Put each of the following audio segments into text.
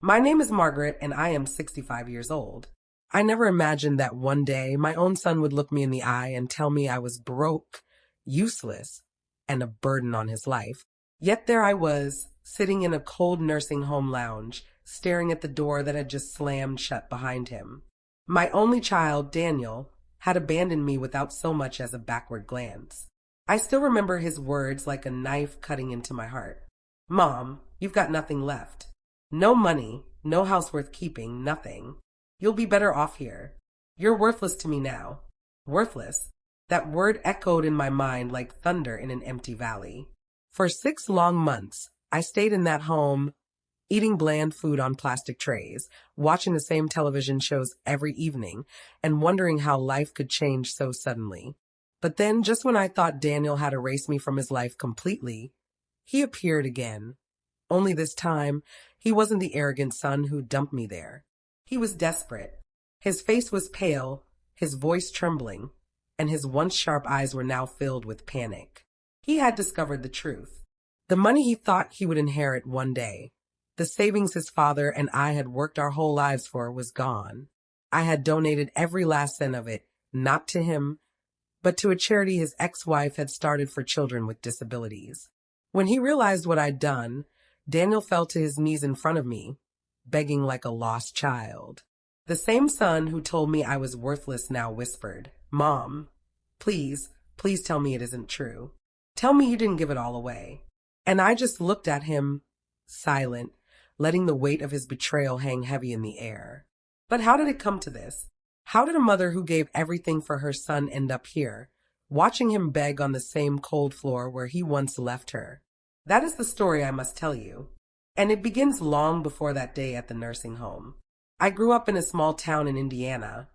My name is Margaret, and I am 65 years old. I never imagined that one day my own son would look me in the eye and tell me I was broke, useless, and a burden on his life. Yet there I was, sitting in a cold nursing home lounge, staring at the door that had just slammed shut behind him. My only child, Daniel, had abandoned me without so much as a backward glance. I still remember his words like a knife cutting into my heart. "Mom, you've got nothing left. No money, no house worth keeping, nothing. You'll be better off here. You're worthless to me now." Worthless. That word echoed in my mind like thunder in an empty valley. For 6 long months, I stayed in that home, eating bland food on plastic trays, watching the same television shows every evening, and wondering how life could change so suddenly. But then, just when I thought Daniel had erased me from his life completely, he appeared again. Only this time, he wasn't the arrogant son who dumped me there. He was desperate. His face was pale, his voice trembling, and his once sharp eyes were now filled with panic. He had discovered the truth. The money he thought he would inherit one day, the savings his father and I had worked our whole lives for, was gone. I had donated every last cent of it, not to him, but to a charity his ex-wife had started for children with disabilities. When he realized what I'd done, Daniel fell to his knees in front of me, begging like a lost child. The same son who told me I was worthless now whispered, "Mom, please, please tell me it isn't true. Tell me you didn't give it all away." And I just looked at him, silent, letting the weight of his betrayal hang heavy in the air. But how did it come to this? How did a mother who gave everything for her son end up here, watching him beg on the same cold floor where he once left her? That is the story I must tell you. And it begins long before that day at the nursing home. I grew up in a small town in Indiana,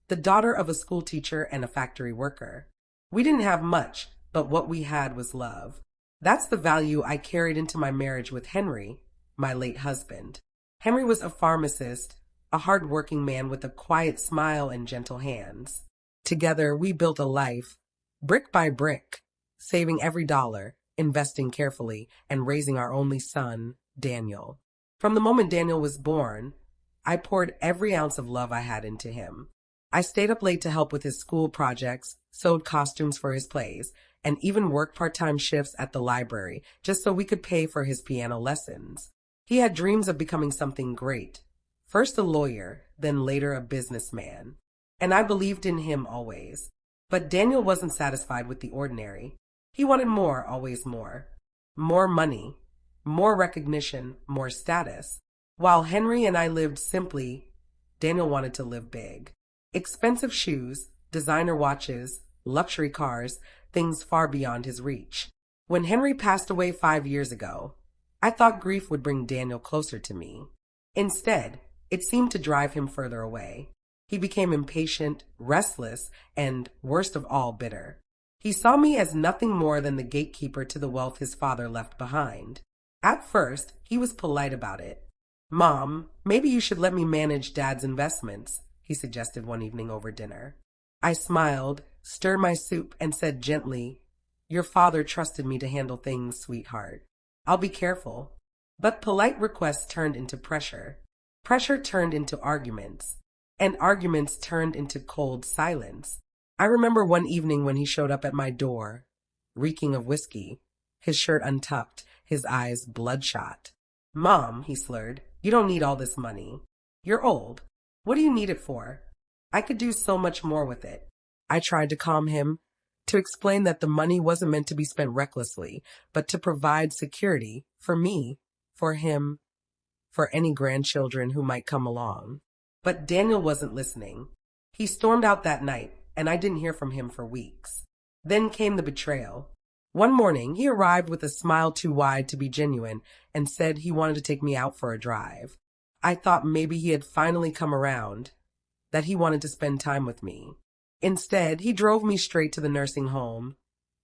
the daughter of a school teacher and a factory worker. We didn't have much, but what we had was love. That's the value I carried into my marriage with Henry, my late husband. Henry was a pharmacist, a hard-working man with a quiet smile and gentle hands. Together, we built a life, brick by brick, saving every dollar, investing carefully, and raising our only son, Daniel. From the moment Daniel was born, I poured every ounce of love I had into him. I stayed up late to help with his school projects, sewed costumes for his plays, and even worked part-time shifts at the library just so we could pay for his piano lessons. He had dreams of becoming something great. First a lawyer, then later a businessman. And I believed in him always. But Daniel wasn't satisfied with the ordinary. He wanted more, always more. More money, more recognition, more status. While Henry and I lived simply, Daniel wanted to live big. Expensive shoes, designer watches, luxury cars, things far beyond his reach. When Henry passed away 5 years ago, I thought grief would bring Daniel closer to me. Instead, it seemed to drive him further away. He became impatient, restless, and, worst of all, bitter. He saw me as nothing more than the gatekeeper to the wealth his father left behind. At first, he was polite about it. "Mom, maybe you should let me manage Dad's investments," he suggested one evening over dinner. I smiled, stirred my soup, and said gently, "Your father trusted me to handle things, sweetheart. I'll be careful." But polite requests turned into pressure. Pressure turned into arguments. And arguments turned into cold silence. I remember one evening when he showed up at my door, reeking of whiskey, his shirt untucked, his eyes bloodshot. "Mom," he slurred, "you don't need all this money. You're old. What do you need it for? I could do so much more with it." I tried to calm him, to explain that the money wasn't meant to be spent recklessly, but to provide security for me, for him, for any grandchildren who might come along. But Daniel wasn't listening. He stormed out that night, and I didn't hear from him for weeks. Then came the betrayal. One morning, he arrived with a smile too wide to be genuine and said he wanted to take me out for a drive. I thought maybe he had finally come around, that he wanted to spend time with me. Instead, he drove me straight to the nursing home,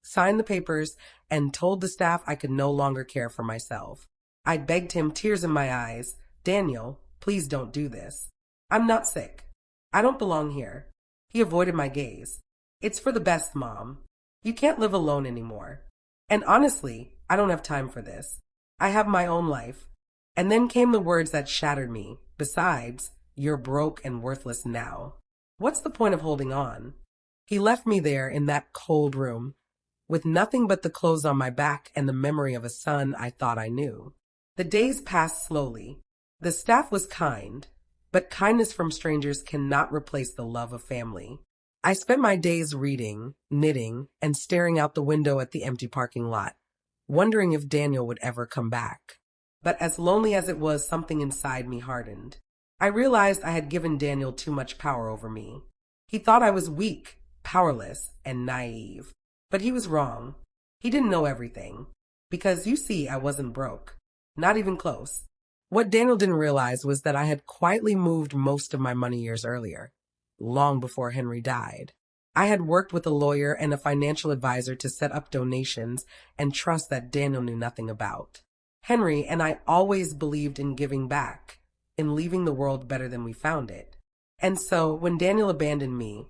signed the papers, and told the staff I could no longer care for myself. I begged him, tears in my eyes, "Daniel, please don't do this. I'm not sick. I don't belong here." He avoided my gaze. "It's for the best, Mom. You can't live alone anymore. And honestly, I don't have time for this. I have my own life. And then came the words that shattered me. Besides, you're broke and worthless now. What's the point of holding on? He left me there in that cold room, with nothing but the clothes on my back and the memory of a son I thought I knew. The days passed slowly. The staff was kind, but kindness from strangers cannot replace the love of family. I spent my days reading, knitting, and staring out the window at the empty parking lot, wondering if Daniel would ever come back. But as lonely as it was, something inside me hardened. I realized I had given Daniel too much power over me. He thought I was weak, powerless, and naive. But he was wrong. He didn't know everything. Because, you see, I wasn't broke. Not even close. What Daniel didn't realize was that I had quietly moved most of my money years earlier, long before Henry died. I had worked with a lawyer and a financial advisor to set up donations and trust that Daniel knew nothing about. Henry and I always believed in giving back, in leaving the world better than we found it. And so, when Daniel abandoned me,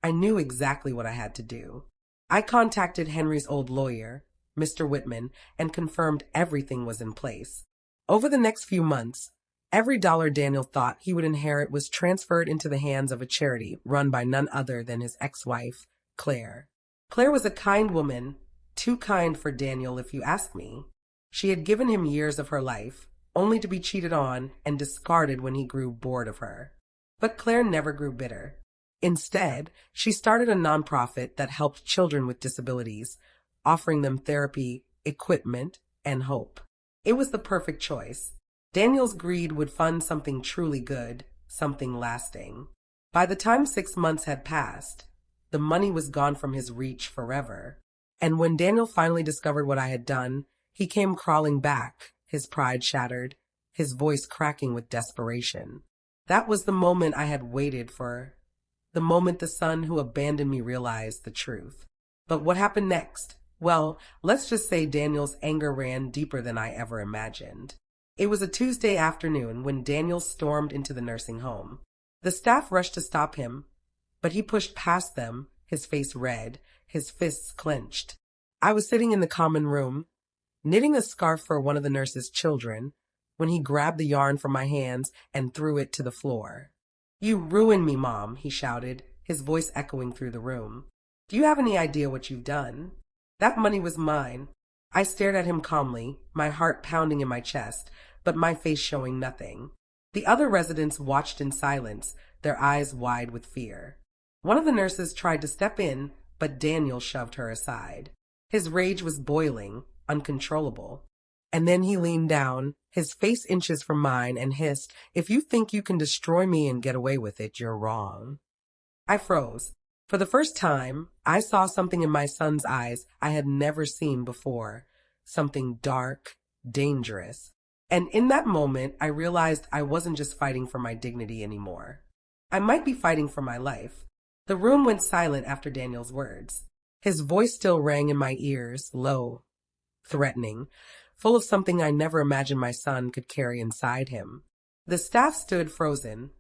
I knew exactly what I had to do. I contacted Henry's old lawyer, Mr. Whitman, and confirmed everything was in place. Over the next few months, every dollar Daniel thought he would inherit was transferred into the hands of a charity run by none other than his ex-wife, Claire. Claire was a kind woman, too kind for Daniel if you ask me. She had given him years of her life, only to be cheated on and discarded when he grew bored of her. But Claire never grew bitter. Instead, she started a nonprofit that helped children with disabilities, offering them therapy, equipment, and hope. It was the perfect choice. Daniel's greed would fund something truly good, something lasting. By the time 6 months had passed, the money was gone from his reach forever. And when Daniel finally discovered what I had done, he came crawling back, his pride shattered, his voice cracking with desperation. That was the moment I had waited for, the moment the son who abandoned me realized the truth. But what happened next? Well, let's just say Daniel's anger ran deeper than I ever imagined. It was a Tuesday afternoon when Daniel stormed into the nursing home. The staff rushed to stop him, but he pushed past them, his face red, his fists clenched. I was sitting in the common room, knitting a scarf for one of the nurse's children, when he grabbed the yarn from my hands and threw it to the floor. "You ruined me, Mom," he shouted, his voice echoing through the room. "Do you have any idea what you've done? That money was mine." I stared at him calmly, my heart pounding in my chest, but my face showing nothing. The other residents watched in silence, their eyes wide with fear. One of the nurses tried to step in, but Daniel shoved her aside. His rage was boiling, uncontrollable. And then he leaned down, his face inches from mine, and hissed, "If you think you can destroy me and get away with it, you're wrong." I froze. For the first time, I saw something in my son's eyes I had never seen before, something dark, dangerous. And in that moment, I realized I wasn't just fighting for my dignity anymore. I might be fighting for my life. The room went silent after Daniel's words. His voice still rang in my ears, low, threatening, full of something I never imagined my son could carry inside him. The staff stood frozen,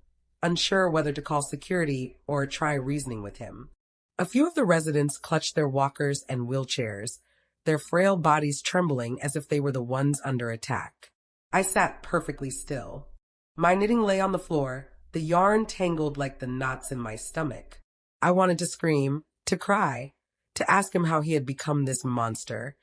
unsure whether to call security or try reasoning with him. A few of the residents clutched their walkers and wheelchairs, their frail bodies trembling as if they were the ones under attack. I sat perfectly still. My knitting lay on the floor, the yarn tangled like the knots in my stomach. I wanted to scream, to cry, to ask him how he had become this monster,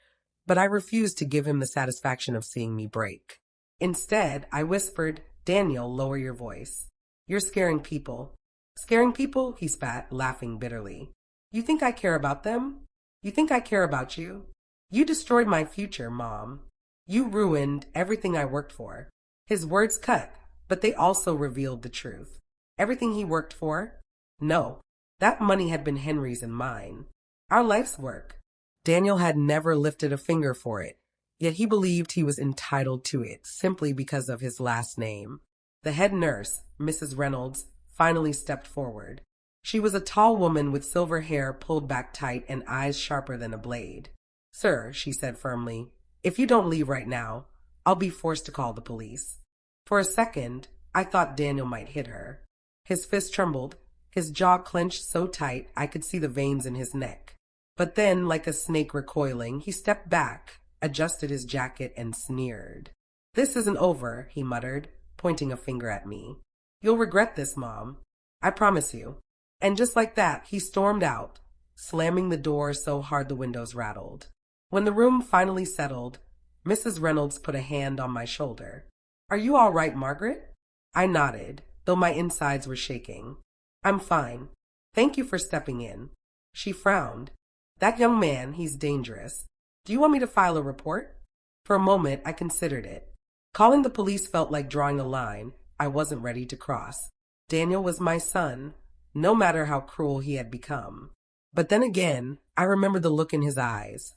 but I refused to give him the satisfaction of seeing me break. Instead, I whispered, "Daniel, lower your voice. You're scaring people." "Scaring people?" he spat, laughing bitterly. "You think I care about them? You think I care about you? You destroyed my future, Mom. You ruined everything I worked for." His words cut, but they also revealed the truth. Everything he worked for? No. That money had been Henry's and mine. Our life's work. Daniel had never lifted a finger for it, yet he believed he was entitled to it simply because of his last name. The head nurse, Mrs. Reynolds, finally stepped forward. She was a tall woman with silver hair pulled back tight and eyes sharper than a blade. "Sir," she said firmly, "if you don't leave right now, I'll be forced to call the police." For a second, I thought Daniel might hit her. His fist trembled, his jaw clenched so tight I could see the veins in his neck. But then, like a snake recoiling, he stepped back, adjusted his jacket, and sneered. This isn't over, he muttered, pointing a finger at me. You'll regret this, Mom. I promise you. And just like that, he stormed out, slamming the door so hard the windows rattled. When the room finally settled, Mrs. Reynolds put a hand on my shoulder. Are you all right, Margaret? I nodded, though my insides were shaking. I'm fine. Thank you for stepping in. She frowned. That young man, he's dangerous. Do you want me to file a report? For a moment, I considered it. Calling the police felt like drawing a line I wasn't ready to cross. Daniel was my son, no matter how cruel he had become. But then again, I remembered the look in his eyes,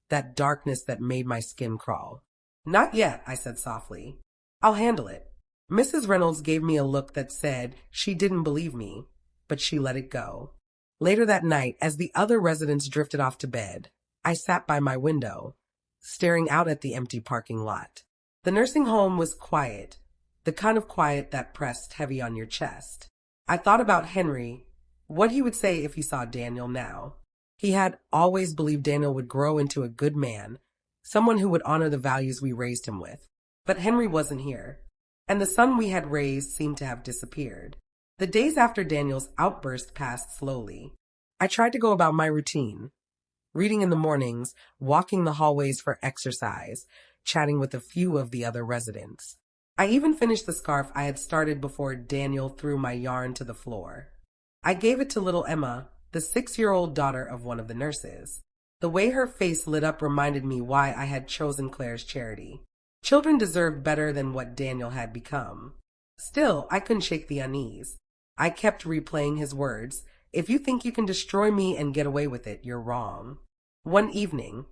that darkness that made my skin crawl. Not yet, I said softly. I'll handle it. Mrs. Reynolds gave me a look that said she didn't believe me, but she let it go. Later that night, as the other residents drifted off to bed, I sat by my window, staring out at the empty parking lot. The nursing home was quiet, the kind of quiet that pressed heavy on your chest. I thought about Henry, what he would say if he saw Daniel now. He had always believed Daniel would grow into a good man, someone who would honor the values we raised him with. But Henry wasn't here, and the son we had raised seemed to have disappeared. The days after Daniel's outburst passed slowly. I tried to go about my routine, reading in the mornings, walking the hallways for exercise, chatting with a few of the other residents. I even finished the scarf I had started before Daniel threw my yarn to the floor. I gave it to little Emma, the 6-year-old daughter of one of the nurses. The way her face lit up reminded me why I had chosen Claire's charity. Children deserved better than what Daniel had become. Still, I couldn't shake the unease. I kept replaying his words, "If you think you can destroy me and get away with it, you're wrong." One evening,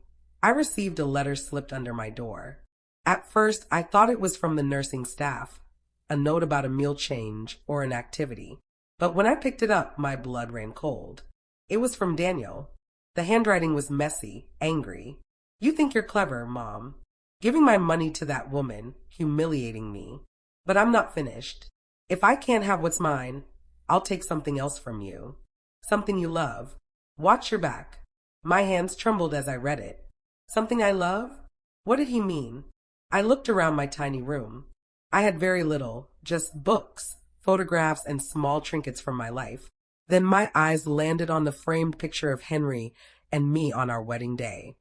I received a letter slipped under my door. At first, I thought it was from the nursing staff, a note about a meal change or an activity. But when I picked it up, my blood ran cold. It was from Daniel. The handwriting was messy, angry. "You think you're clever, Mom. Giving my money to that woman, humiliating me. But I'm not finished. If I can't have what's mine, I'll take something else from you. Something you love. Watch your back." My hands trembled as I read it. Something I love? What did he mean? I looked around my tiny room. I had very little, just books, photographs, and small trinkets from my life. Then my eyes landed on the framed picture of Henry and me on our wedding day,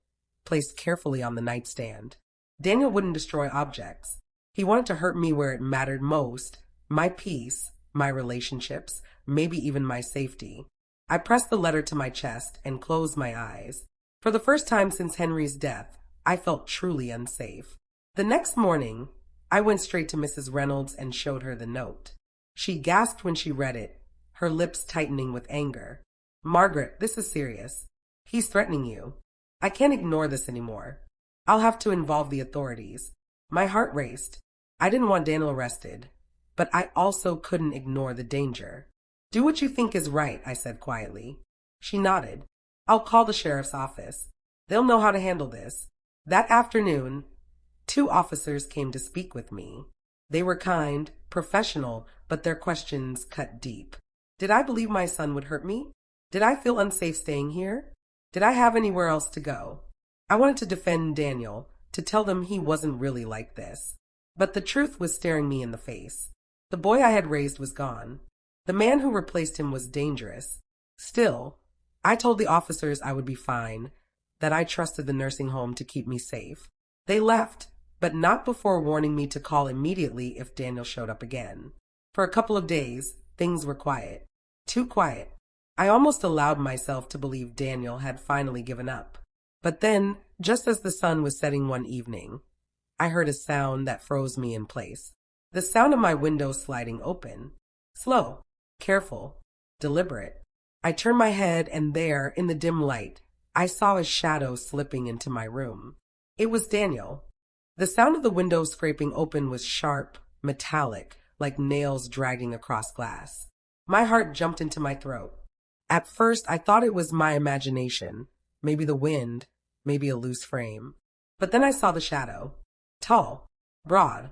placed carefully on the nightstand. Daniel wouldn't destroy objects. He wanted to hurt me where it mattered most, my peace, my relationships, maybe even my safety. I pressed the letter to my chest and closed my eyes. For the first time since Henry's death, I felt truly unsafe. The next morning, I went straight to Mrs. Reynolds and showed her the note. She gasped when she read it, her lips tightening with anger. "Margaret, this is serious. He's threatening you. I can't ignore this anymore. I'll have to involve the authorities." My heart raced. I didn't want Daniel arrested, but I also couldn't ignore the danger. "Do what you think is right," I said quietly. She nodded. "I'll call the sheriff's office. They'll know how to handle this." That afternoon, 2 officers came to speak with me. They were kind, professional, but their questions cut deep. Did I believe my son would hurt me? Did I feel unsafe staying here? Did I have anywhere else to go? I wanted to defend Daniel, to tell them he wasn't really like this. But the truth was staring me in the face. The boy I had raised was gone. The man who replaced him was dangerous. Still, I told the officers I would be fine, that I trusted the nursing home to keep me safe. They left, but not before warning me to call immediately if Daniel showed up again. For a couple of days, things were quiet. Too quiet. I almost allowed myself to believe Daniel had finally given up. But then, just as the sun was setting one evening, I heard a sound that froze me in place. The sound of my window sliding open. Slow, careful, deliberate. I turned my head, and there, in the dim light, I saw a shadow slipping into my room. It was Daniel. The sound of the window scraping open was sharp, metallic, like nails dragging across glass. My heart jumped into my throat. At first, I thought it was my imagination, maybe the wind, maybe a loose frame. But then I saw the shadow. Tall, broad,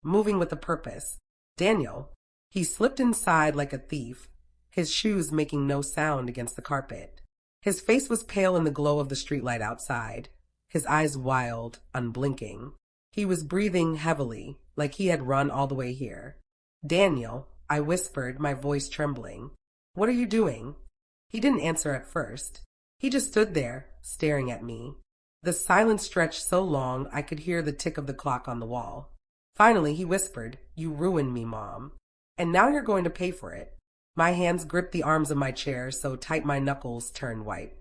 moving with a purpose. Daniel. He slipped inside like a thief, his shoes making no sound against the carpet. His face was pale in the glow of the streetlight outside, his eyes wild, unblinking. He was breathing heavily, like he had run all the way here. "Daniel," I whispered, my voice trembling. "What are you doing?" He didn't answer at first. He just stood there, staring at me. The silence stretched so long I could hear the tick of the clock on the wall. Finally, he whispered, "You ruined me, Mom. And now you're going to pay for it." My hands gripped the arms of my chair so tight my knuckles turned white.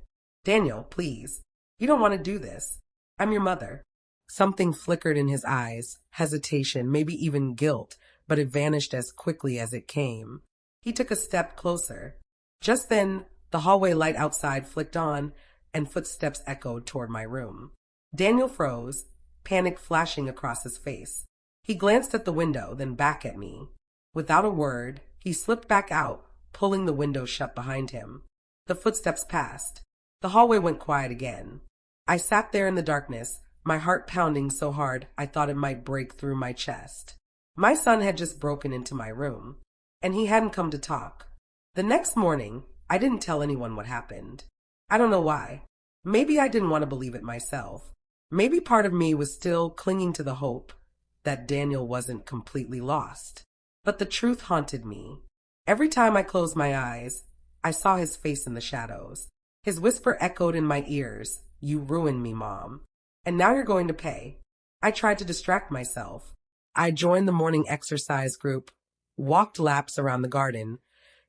"Daniel, please. You don't want to do this. I'm your mother." Something flickered in his eyes, hesitation, maybe even guilt, but it vanished as quickly as it came. He took a step closer. Just then, the hallway light outside flicked on, and footsteps echoed toward my room. Daniel froze, panic flashing across his face. He glanced at the window, then back at me. Without a word, he slipped back out, pulling the window shut behind him. The footsteps passed. The hallway went quiet again. I sat there in the darkness, my heart pounding so hard I thought it might break through my chest. My son had just broken into my room, and he hadn't come to talk. The next morning, I didn't tell anyone what happened. I don't know why. Maybe I didn't want to believe it myself. Maybe part of me was still clinging to the hope that Daniel wasn't completely lost. But the truth haunted me. Every time I closed my eyes, I saw his face in the shadows. His whisper echoed in my ears, "You ruined me, Mom. And now you're going to pay." I tried to distract myself. I joined the morning exercise group, walked laps around the garden,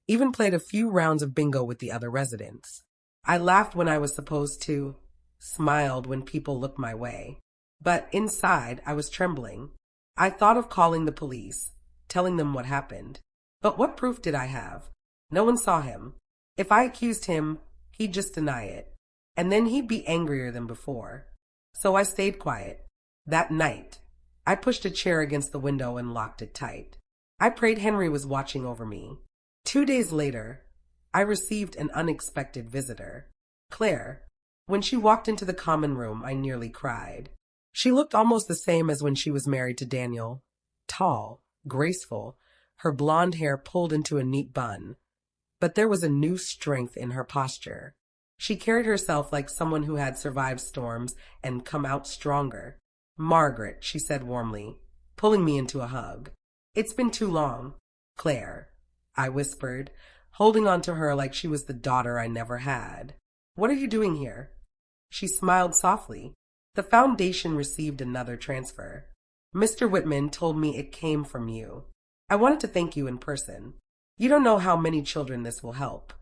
even played a few rounds of bingo with the other residents. I laughed when I was supposed to, smiled when people looked my way. But inside, I was trembling. I thought of calling the police, telling them what happened. But what proof did I have? No one saw him. If I accused him, he'd just deny it. And then he'd be angrier than before. So I stayed quiet. That night, I pushed a chair against the window and locked it tight. I prayed Henry was watching over me. 2 days later, I received an unexpected visitor. Claire. When she walked into the common room, I nearly cried. She looked almost the same as when she was married to Daniel. Tall, graceful, her blonde hair pulled into a neat bun. But there was a new strength in her posture. She carried herself like someone who had survived storms and come out stronger. "Margaret," she said warmly, pulling me into a hug. "It's been too long." "Claire," I whispered, holding on to her like she was the daughter I never had. "What are you doing here?" She smiled softly. "The foundation received another transfer. Mr. Whitman told me it came from you. I wanted to thank you in person. You don't know how many children this will help."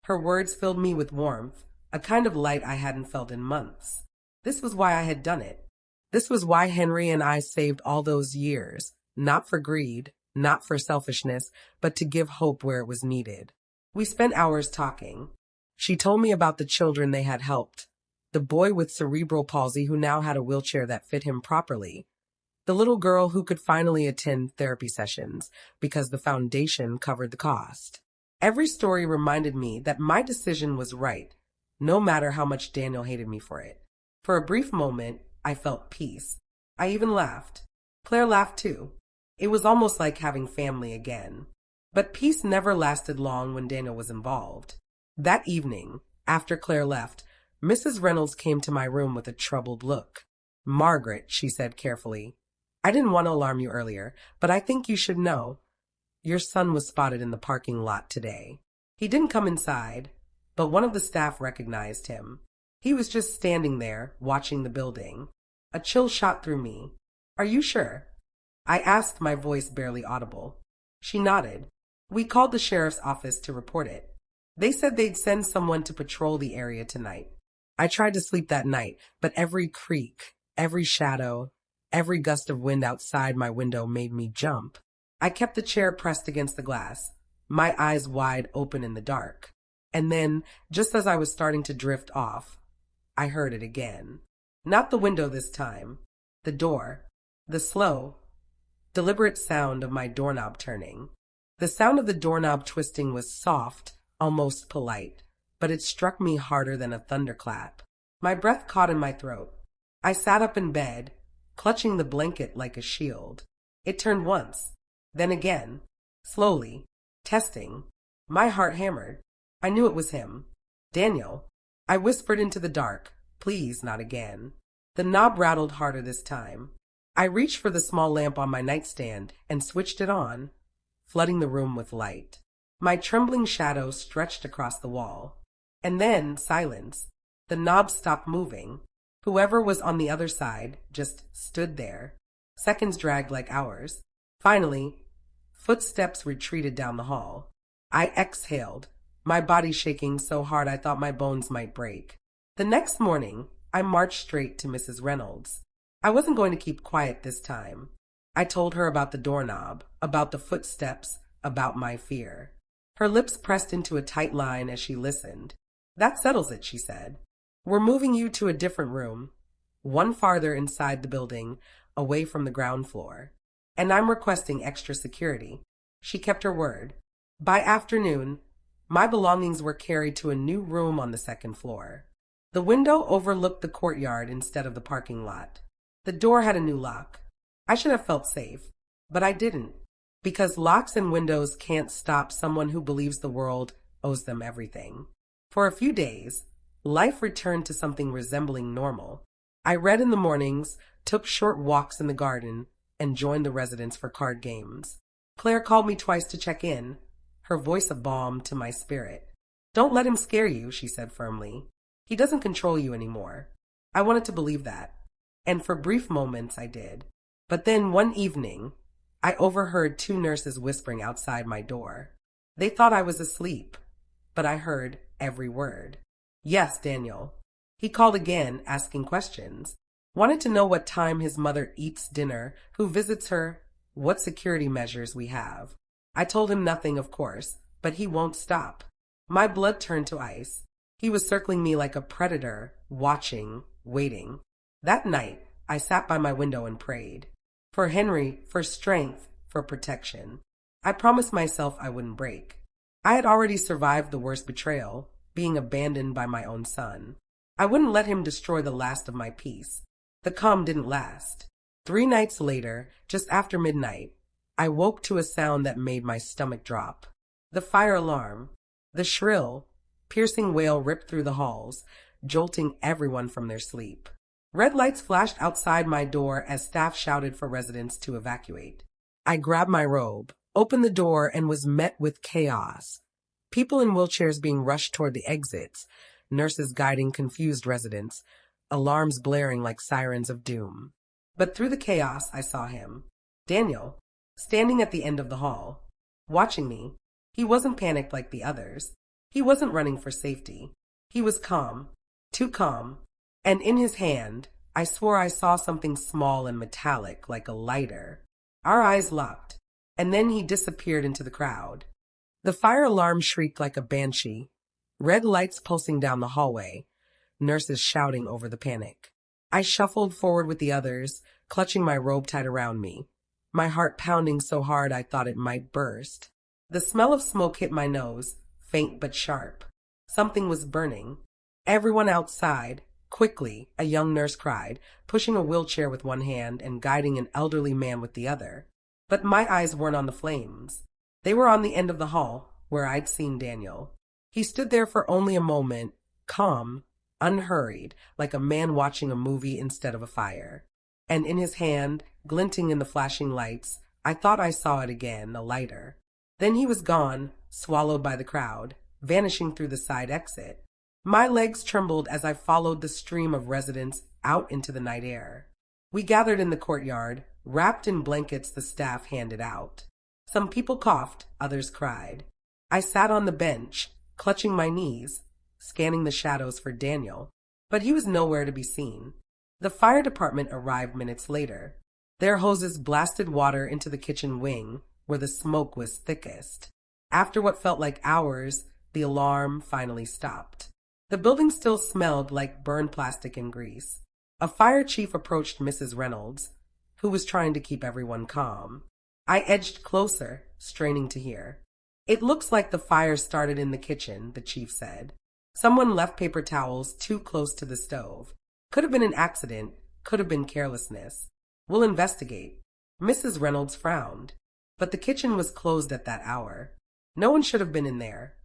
Her words filled me with warmth, a kind of light I hadn't felt in months. This was why I had done it. This was why Henry and I saved all those years, not for greed, not for selfishness, but to give hope where it was needed. We spent hours talking. She told me about the children they had helped, the boy with cerebral palsy who now had a wheelchair that fit him properly, the little girl who could finally attend therapy sessions because the foundation covered the cost. Every story reminded me that my decision was right, no matter how much Daniel hated me for it. For a brief moment, I felt peace. I even laughed. Claire laughed too. It was almost like having family again. But peace never lasted long when Daniel was involved. That evening, after Claire left, Mrs. Reynolds came to my room with a troubled look. "Margaret," she said carefully, "I didn't want to alarm you earlier, but I think you should know. Your son was spotted in the parking lot today. He didn't come inside, but one of the staff recognized him. He was just standing there, watching the building." A chill shot through me. "Are you sure?" I asked, my voice barely audible. She nodded. "We called the sheriff's office to report it. They said they'd send someone to patrol the area tonight." I tried to sleep that night, but every creak, every shadow, every gust of wind outside my window made me jump. I kept the chair pressed against the glass, my eyes wide open in the dark. And then, just as I was starting to drift off, I heard it again. Not the window this time. The door. The slow, deliberate sound of my doorknob turning. The sound of the doorknob twisting was soft, almost polite, but it struck me harder than a thunderclap. My breath caught in my throat. I sat up in bed, clutching the blanket like a shield. It turned once, then again, slowly, testing. My heart hammered. I knew it was him. "Daniel." I whispered into the dark, "Please, not again." The knob rattled harder this time. I reached for the small lamp on my nightstand and switched it on, flooding the room with light. My trembling shadow stretched across the wall. And then silence. The knob stopped moving. Whoever was on the other side just stood there. Seconds dragged like hours. Finally, footsteps retreated down the hall. I exhaled, my body shaking so hard I thought my bones might break. The next morning, I marched straight to Mrs. Reynolds. I wasn't going to keep quiet this time. I told her about the doorknob, about the footsteps, about my fear. Her lips pressed into a tight line as she listened. "That settles it," she said. "We're moving you to a different room, one farther inside the building, away from the ground floor. And I'm requesting extra security." She kept her word. By afternoon, my belongings were carried to a new room on the second floor. The window overlooked the courtyard instead of the parking lot. The door had a new lock. I should have felt safe, but I didn't, because locks and windows can't stop someone who believes the world owes them everything. For a few days, life returned to something resembling normal. I read in the mornings, took short walks in the garden, and joined the residents for card games. Claire called me twice to check in, her voice a balm to my spirit. "Don't let him scare you," she said firmly. "He doesn't control you anymore." I wanted to believe that, and for brief moments I did. But then one evening, I overheard two nurses whispering outside my door. They thought I was asleep, but I heard every word. Yes, Daniel. He called again, asking questions. Wanted to know what time his mother eats dinner, who visits her, what security measures we have. I told him nothing, of course, but he won't stop. My blood turned to ice. He was circling me like a predator, watching, waiting. That night, I sat by my window and prayed. For Henry, for strength, for protection. I promised myself I wouldn't break. I had already survived the worst betrayal, being abandoned by my own son. I wouldn't let him destroy the last of my peace. The calm didn't last. 3 nights later, just after midnight, I woke to a sound that made my stomach drop. The fire alarm. The shrill, piercing wail ripped through the halls, jolting everyone from their sleep. Red lights flashed outside my door as staff shouted for residents to evacuate. I grabbed my robe, opened the door, and was met with chaos. People in wheelchairs being rushed toward the exits, nurses guiding confused residents, alarms blaring like sirens of doom. But through the chaos, I saw him. Daniel, standing at the end of the hall, watching me. He wasn't panicked like the others. He wasn't running for safety. He was calm, too calm, and in his hand, I swore I saw something small and metallic like a lighter. Our eyes locked, and then he disappeared into the crowd. The fire alarm shrieked like a banshee, red lights pulsing down the hallway, nurses shouting over the panic. I shuffled forward with the others, clutching my robe tight around me, my heart pounding so hard I thought it might burst. The smell of smoke hit my nose, faint but sharp. Something was burning. Everyone outside. Quickly, a young nurse cried, pushing a wheelchair with one hand and guiding an elderly man with the other. But my eyes weren't on the flames. They were on the end of the hall, where I'd seen Daniel. He stood there for only a moment, calm, unhurried, like a man watching a movie instead of a fire. And in his hand, glinting in the flashing lights, I thought I saw it again, a lighter. Then he was gone, swallowed by the crowd, vanishing through the side exit. My legs trembled as I followed the stream of residents out into the night air. We gathered in the courtyard, wrapped in blankets the staff handed out. Some people coughed, others cried. I sat on the bench, clutching my knees, scanning the shadows for Daniel, but he was nowhere to be seen. The fire department arrived minutes later. Their hoses blasted water into the kitchen wing, where the smoke was thickest. After what felt like hours, the alarm finally stopped. The building still smelled like burned plastic and grease. A fire chief approached Mrs. Reynolds, who was trying to keep everyone calm. I edged closer, straining to hear. "It looks like the fire started in the kitchen," the chief said. "Someone left paper towels too close to the stove. Could have been an accident, could have been carelessness. We'll investigate." Mrs. Reynolds frowned, but the kitchen was closed at that hour. No one should have been in there.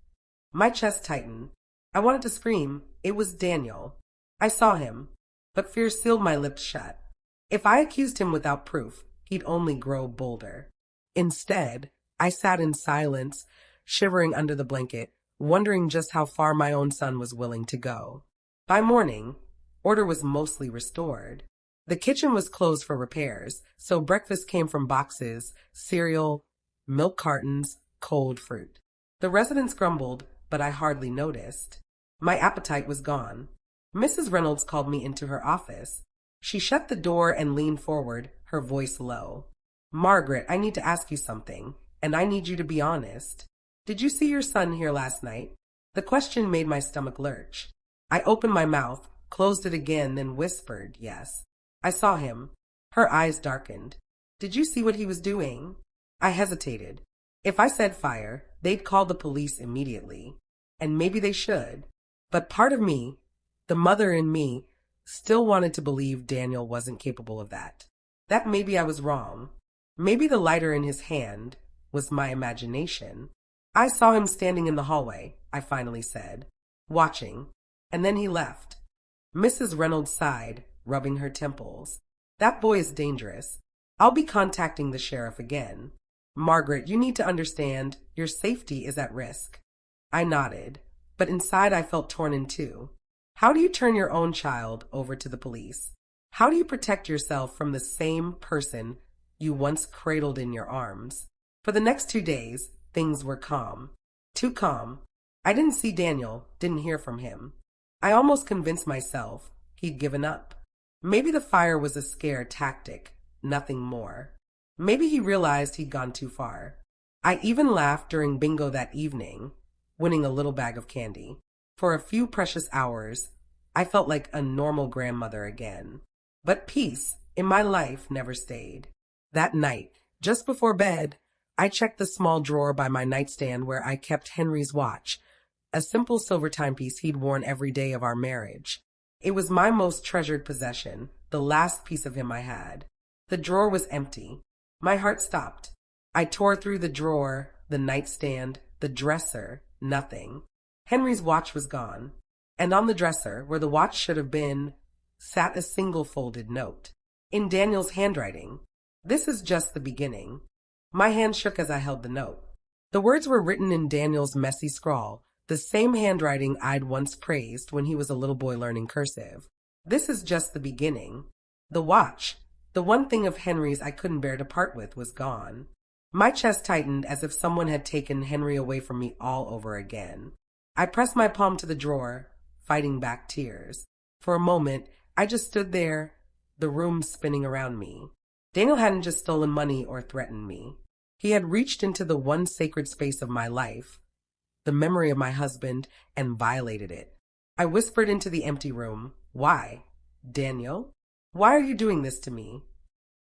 My chest tightened. I wanted to scream. It was Daniel. I saw him, but fear sealed my lips shut. If I accused him without proof, he'd only grow bolder. Instead, I sat in silence, shivering under the blanket, wondering just how far my own son was willing to go. By morning, order was mostly restored. The kitchen was closed for repairs, so breakfast came from boxes, cereal, milk cartons, cold fruit. The residents grumbled, but I hardly noticed. My appetite was gone. Mrs. Reynolds called me into her office. She shut the door and leaned forward, her voice low. "Margaret, I need to ask you something, and I need you to be honest. Did you see your son here last night?" The question made my stomach lurch. I opened my mouth, closed it again, then whispered, "Yes. I saw him." Her eyes darkened. "Did you see what he was doing?" I hesitated. If I said fire, they'd call the police immediately. And maybe they should. But part of me, the mother in me, still wanted to believe Daniel wasn't capable of that. That maybe I was wrong. Maybe the lighter in his hand was my imagination. "I saw him standing in the hallway," I finally said, "watching, and then he left." Mrs. Reynolds sighed, rubbing her temples. "That boy is dangerous. I'll be contacting the sheriff again. Margaret, you need to understand your safety is at risk." I nodded, but inside I felt torn in two. How do you turn your own child over to the police? How do you protect yourself from the same person you once cradled in your arms? For the next 2 days, things were calm. Too calm. I didn't see Daniel, didn't hear from him. I almost convinced myself he'd given up. Maybe the fire was a scare tactic, nothing more. Maybe he realized he'd gone too far. I even laughed during bingo that evening, winning a little bag of candy. For a few precious hours, I felt like a normal grandmother again. But peace in my life never stayed. That night, just before bed, I checked the small drawer by my nightstand where I kept Henry's watch, a simple silver timepiece he'd worn every day of our marriage. It was my most treasured possession, the last piece of him I had. The drawer was empty. My heart stopped. I tore through the drawer, the nightstand, the dresser, nothing. Henry's watch was gone. And on the dresser, where the watch should have been, sat a single folded note. In Daniel's handwriting. "This is just the beginning." My hand shook as I held the note. The words were written in Daniel's messy scrawl, the same handwriting I'd once praised when he was a little boy learning cursive. "This is just the beginning." The watch, the one thing of Henry's I couldn't bear to part with, was gone. My chest tightened as if someone had taken Henry away from me all over again. I pressed my palm to the drawer, fighting back tears. For a moment, I just stood there, the room spinning around me. Daniel hadn't just stolen money or threatened me. He had reached into the one sacred space of my life, the memory of my husband, and violated it. I whispered into the empty room, "Why? Daniel? Why are you doing this to me?"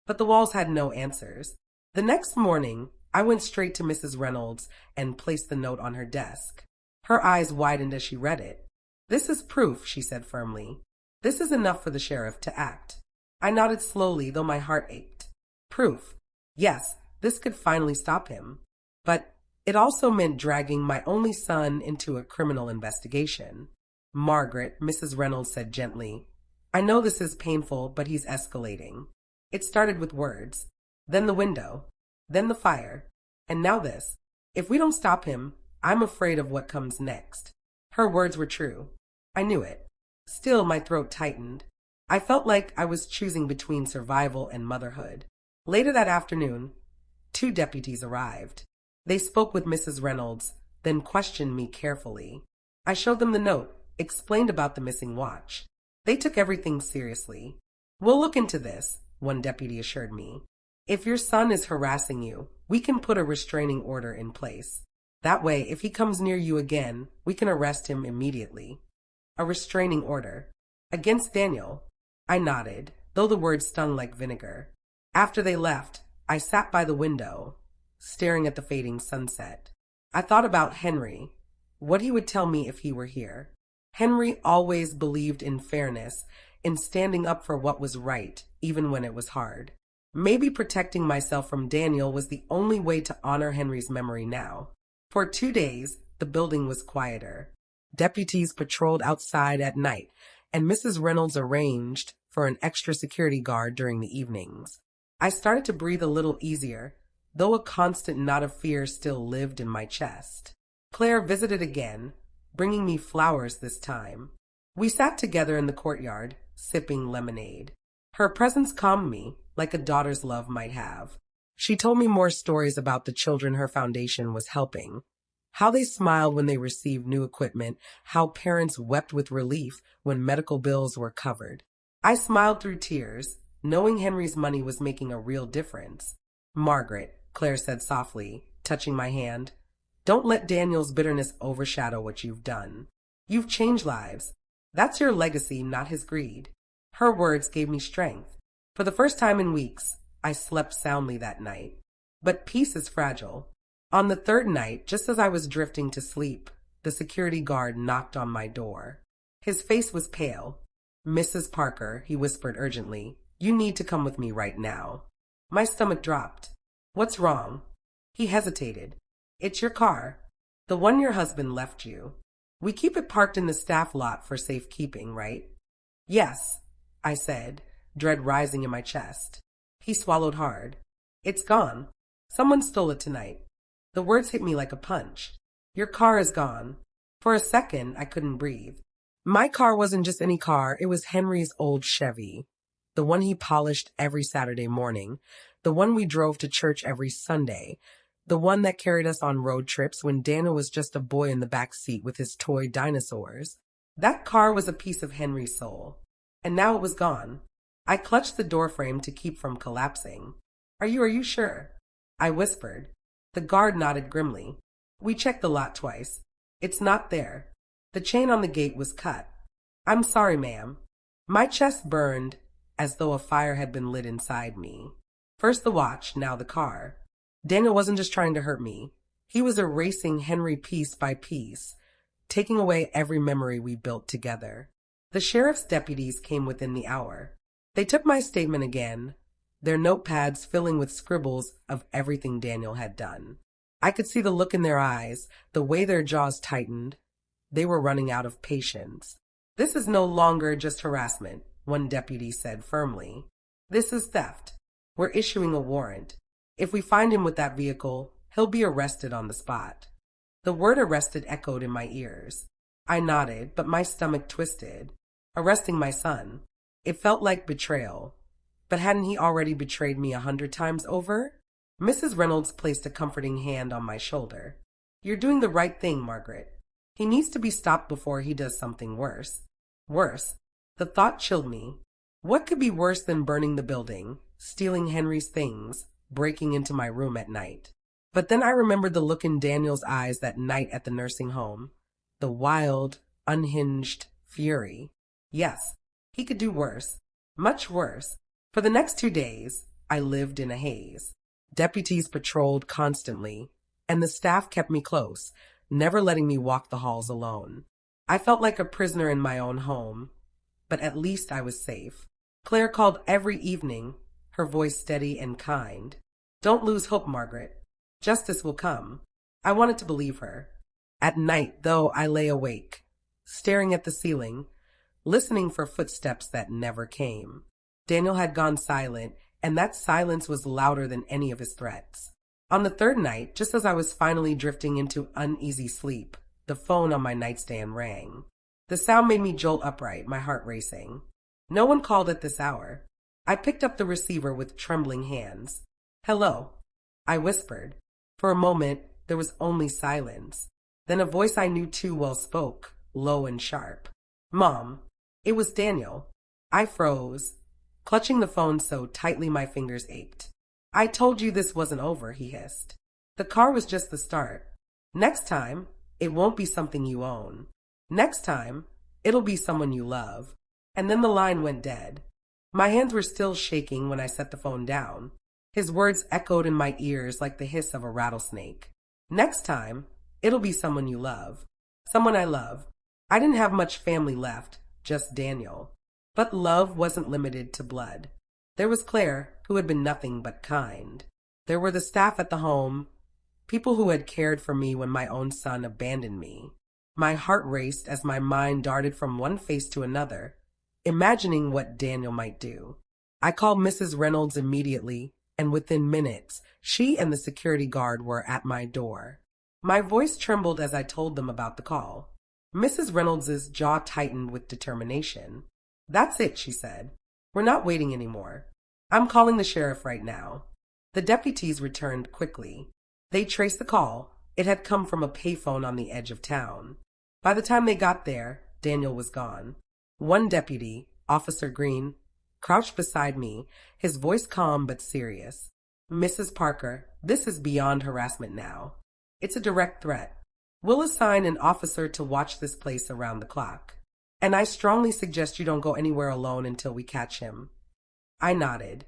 But the walls had no answers. The next morning, I went straight to Mrs. Reynolds and placed the note on her desk. Her eyes widened as she read it. "This is proof," she said firmly. "This is enough for the sheriff to act." I nodded slowly, though my heart ached. Proof. Yes, this could finally stop him. But it also meant dragging my only son into a criminal investigation. "Margaret," Mrs. Reynolds said gently, "I know this is painful, but he's escalating. It started with words, then the window, then the fire, and now this. If we don't stop him, I'm afraid of what comes next." Her words were true. I knew it. Still, my throat tightened. I felt like I was choosing between survival and motherhood. Later that afternoon, 2 deputies arrived. They spoke with Mrs. Reynolds, then questioned me carefully. I showed them the note, explained about the missing watch. They took everything seriously. "We'll look into this," one deputy assured me. "If your son is harassing you, we can put a restraining order in place. That way, if he comes near you again, we can arrest him immediately." A restraining order. Against Daniel. I nodded, though the words stung like vinegar. After they left, I sat by the window, staring at the fading sunset. I thought about Henry, what he would tell me if he were here. Henry always believed in fairness, in standing up for what was right, even when it was hard. Maybe protecting myself from Daniel was the only way to honor Henry's memory now. For 2 days, the building was quieter. Deputies patrolled outside at night, and Mrs. Reynolds arranged for an extra security guard during the evenings. I started to breathe a little easier, though a constant knot of fear still lived in my chest. Claire visited again, bringing me flowers this time. We sat together in the courtyard, sipping lemonade. Her presence calmed me, like a daughter's love might have. She told me more stories about the children her foundation was helping. How they smiled when they received new equipment, how parents wept with relief when medical bills were covered. I smiled through tears, knowing Henry's money was making a real difference. "Margaret," Claire said softly, touching my hand, "don't let Daniel's bitterness overshadow what you've done. You've changed lives. That's your legacy, not his greed." Her words gave me strength. For the first time in weeks, I slept soundly that night. But peace is fragile. On the third night, just as I was drifting to sleep, the security guard knocked on my door. His face was pale. "Mrs. Parker," he whispered urgently, "you need to come with me right now." My stomach dropped. "What's wrong?" He hesitated. "It's your car. The one your husband left you. We keep it parked in the staff lot for safekeeping, right?" "Yes," I said, dread rising in my chest. He swallowed hard. "It's gone. Someone stole it tonight." The words hit me like a punch. "Your car is gone." For a second, I couldn't breathe. My car wasn't just any car, it was Henry's old Chevy. The one he polished every Saturday morning. The one we drove to church every Sunday. The one that carried us on road trips when Daniel was just a boy in the back seat with his toy dinosaurs. That car was a piece of Henry's soul. And now it was gone. I clutched the doorframe to keep from collapsing. Are you sure?" I whispered. The guard nodded grimly. "We checked the lot twice. It's not there. The chain on the gate was cut." "I'm sorry, ma'am." My chest burned as though a fire had been lit inside me. First the watch, now the car. Daniel wasn't just trying to hurt me. He was erasing Henry piece by piece, taking away every memory we built together. The sheriff's deputies came within the hour. They took my statement again, their notepads filling with scribbles of everything Daniel had done. I could see the look in their eyes, the way their jaws tightened. They were running out of patience. "This is no longer just harassment," one deputy said firmly. "This is theft. We're issuing a warrant. If we find him with that vehicle, he'll be arrested on the spot." The word arrested echoed in my ears. I nodded, but my stomach twisted. Arresting my son. It felt like betrayal. But hadn't he already betrayed me 100 times over? Mrs. Reynolds placed a comforting hand on my shoulder. "You're doing the right thing, Margaret. He needs to be stopped before he does something worse." Worse. The thought chilled me. What could be worse than burning the building, stealing Henry's things, breaking into my room at night? But then I remembered the look in Daniel's eyes that night at the nursing home. The wild, unhinged fury. Yes, he could do worse. Much worse. For the next 2 days, I lived in a haze. Deputies patrolled constantly, and the staff kept me close, never letting me walk the halls alone. I felt like a prisoner in my own home, but at least I was safe. Claire called every evening, her voice steady and kind. "Don't lose hope, Margaret. Justice will come." I wanted to believe her. At night, though, I lay awake, staring at the ceiling, listening for footsteps that never came. Daniel had gone silent, and that silence was louder than any of his threats. On the third night, just as I was finally drifting into uneasy sleep, the phone on my nightstand rang. The sound made me jolt upright, my heart racing. No one called at this hour. I picked up the receiver with trembling hands. "Hello," I whispered. For a moment, there was only silence. Then a voice I knew too well spoke, low and sharp. "Mom." It was Daniel. I froze, clutching the phone so tightly my fingers ached. "I told you this wasn't over," he hissed. "The car was just the start. Next time, it won't be something you own. Next time, it'll be someone you love." And then the line went dead. My hands were still shaking when I set the phone down. His words echoed in my ears like the hiss of a rattlesnake. "Next time, it'll be someone you love." Someone I love. I didn't have much family left, just Daniel. But love wasn't limited to blood. There was Claire, who had been nothing but kind. There were the staff at the home, people who had cared for me when my own son abandoned me. My heart raced as my mind darted from one face to another, imagining what Daniel might do. I called Mrs. Reynolds immediately, and within minutes, she and the security guard were at my door. My voice trembled as I told them about the call. Mrs. Reynolds's jaw tightened with determination. "That's it," she said. "We're not waiting anymore. I'm calling the sheriff right now." The deputies returned quickly. They traced the call. It had come from a payphone on the edge of town. By the time they got there, Daniel was gone. One deputy, Officer Green, crouched beside me, his voice calm but serious. "Mrs. Parker, this is beyond harassment now. It's a direct threat. We'll assign an officer to watch this place around the clock. And I strongly suggest you don't go anywhere alone until we catch him." I nodded,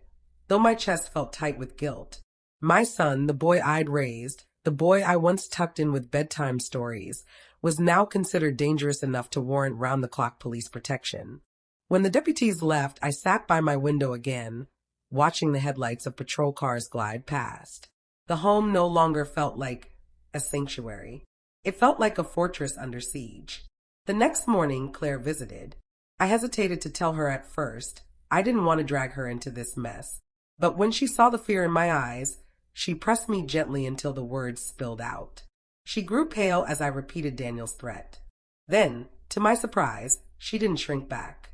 though my chest felt tight with guilt. My son, the boy I'd raised, the boy I once tucked in with bedtime stories, was now considered dangerous enough to warrant round-the-clock police protection. When the deputies left, I sat by my window again, watching the headlights of patrol cars glide past. The home no longer felt like a sanctuary. It felt like a fortress under siege. The next morning, Claire visited. I hesitated to tell her at first. I didn't want to drag her into this mess. But when she saw the fear in my eyes, she pressed me gently until the words spilled out. She grew pale as I repeated Daniel's threat. Then, to my surprise, she didn't shrink back.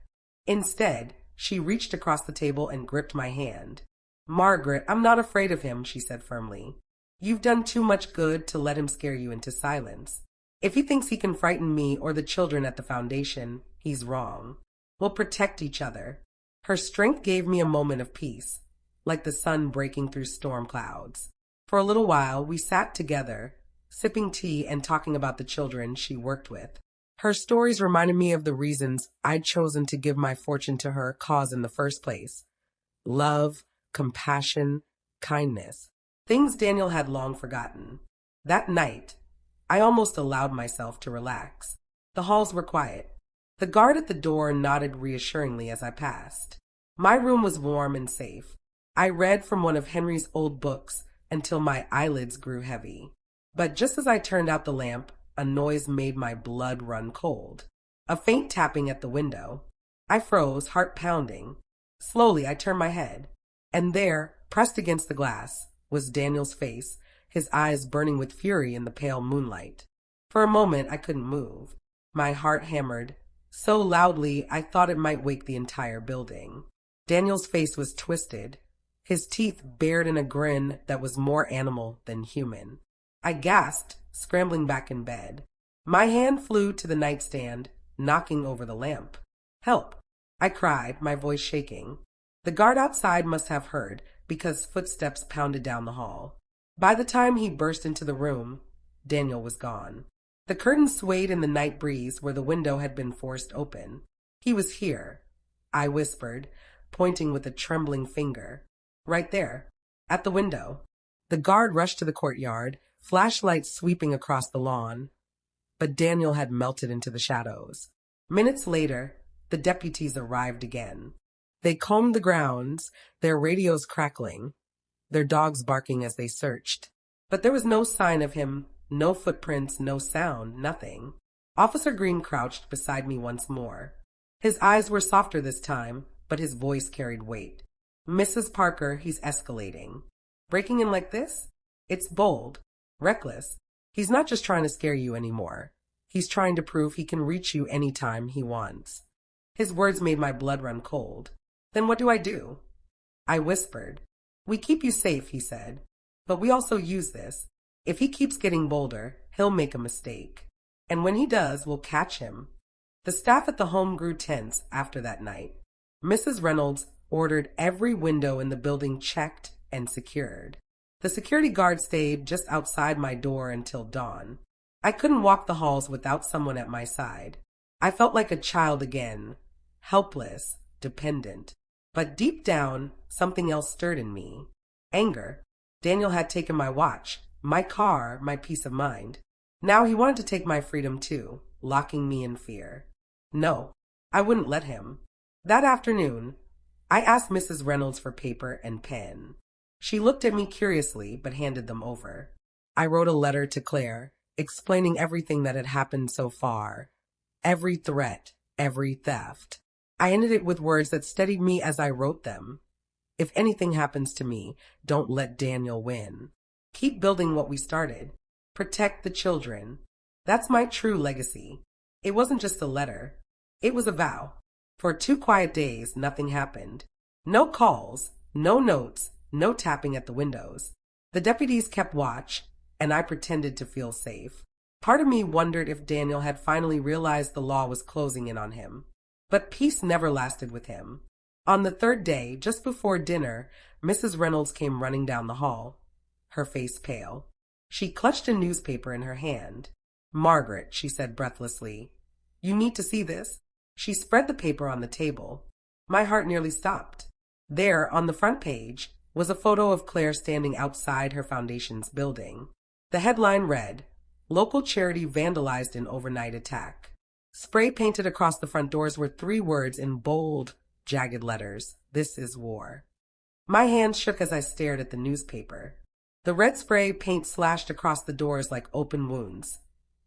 Instead, she reached across the table and gripped my hand. "Margaret, I'm not afraid of him," she said firmly. "You've done too much good to let him scare you into silence. If he thinks he can frighten me or the children at the foundation, he's wrong. We'll protect each other." Her strength gave me a moment of peace, like the sun breaking through storm clouds. For a little while, we sat together, sipping tea and talking about the children she worked with. Her stories reminded me of the reasons I'd chosen to give my fortune to her cause in the first place. Love, compassion, kindness. Things Daniel had long forgotten. That night, I almost allowed myself to relax. The halls were quiet. The guard at the door nodded reassuringly as I passed. My room was warm and safe. I read from one of Henry's old books until my eyelids grew heavy. But just as I turned out the lamp, a noise made my blood run cold. A faint tapping at the window. I froze, heart pounding. Slowly, I turned my head. And there, pressed against the glass, was Daniel's face, his eyes burning with fury in the pale moonlight. For a moment, I couldn't move. My heart hammered so loudly I thought it might wake the entire building. Daniel's face was twisted, his teeth bared in a grin that was more animal than human. I gasped, scrambling back in bed. My hand flew to the nightstand, knocking over the lamp. "Help!" I cried, my voice shaking. The guard outside must have heard, because footsteps pounded down the hall. By the time he burst into the room, Daniel was gone. The curtains swayed in the night breeze where the window had been forced open. "He was here," I whispered, pointing with a trembling finger. "Right there, at the window." The guard rushed to the courtyard, flashlights sweeping across the lawn. But Daniel had melted into the shadows. Minutes later, the deputies arrived again. They combed the grounds, their radios crackling, their dogs barking as they searched. But there was no sign of him, no footprints, no sound, nothing. Officer Green crouched beside me once more. His eyes were softer this time, but his voice carried weight. "Mrs. Parker, he's escalating. Breaking in like this? It's bold, reckless. He's not just trying to scare you anymore. He's trying to prove he can reach you anytime he wants." His words made my blood run cold. "Then what do I do?" I whispered. "We keep you safe," he said. "But we also use this. If he keeps getting bolder, he'll make a mistake. And when he does, we'll catch him." The staff at the home grew tense after that night. Mrs. Reynolds ordered every window in the building checked and secured. The security guard stayed just outside my door until dawn. I couldn't walk the halls without someone at my side. I felt like a child again, helpless, dependent. But deep down, something else stirred in me. Anger. Daniel had taken my watch, my car, my peace of mind. Now he wanted to take my freedom too, locking me in fear. No, I wouldn't let him. That afternoon, I asked Mrs. Reynolds for paper and pen. She looked at me curiously, but handed them over. I wrote a letter to Claire, explaining everything that had happened so far. Every threat, every theft. I ended it with words that steadied me as I wrote them. If anything happens to me, don't let Daniel win. Keep building what we started. Protect the children. That's my true legacy. It wasn't just a letter. It was a vow. For 2 quiet days, nothing happened. No calls, no notes, no tapping at the windows. The deputies kept watch, and I pretended to feel safe. Part of me wondered if Daniel had finally realized the law was closing in on him. But peace never lasted with him. On the third day, just before dinner, Mrs. Reynolds came running down the hall, her face pale. She clutched a newspaper in her hand. "Margaret," she said breathlessly, "you need to see this." She spread the paper on the table. My heart nearly stopped. There, on the front page, was a photo of Claire standing outside her foundation's building. The headline read, "Local charity vandalized in overnight attack." Spray painted across the front doors were 3 words in bold, jagged letters: "This is war." My hands shook as I stared at the newspaper. The red spray paint slashed across the doors like open wounds.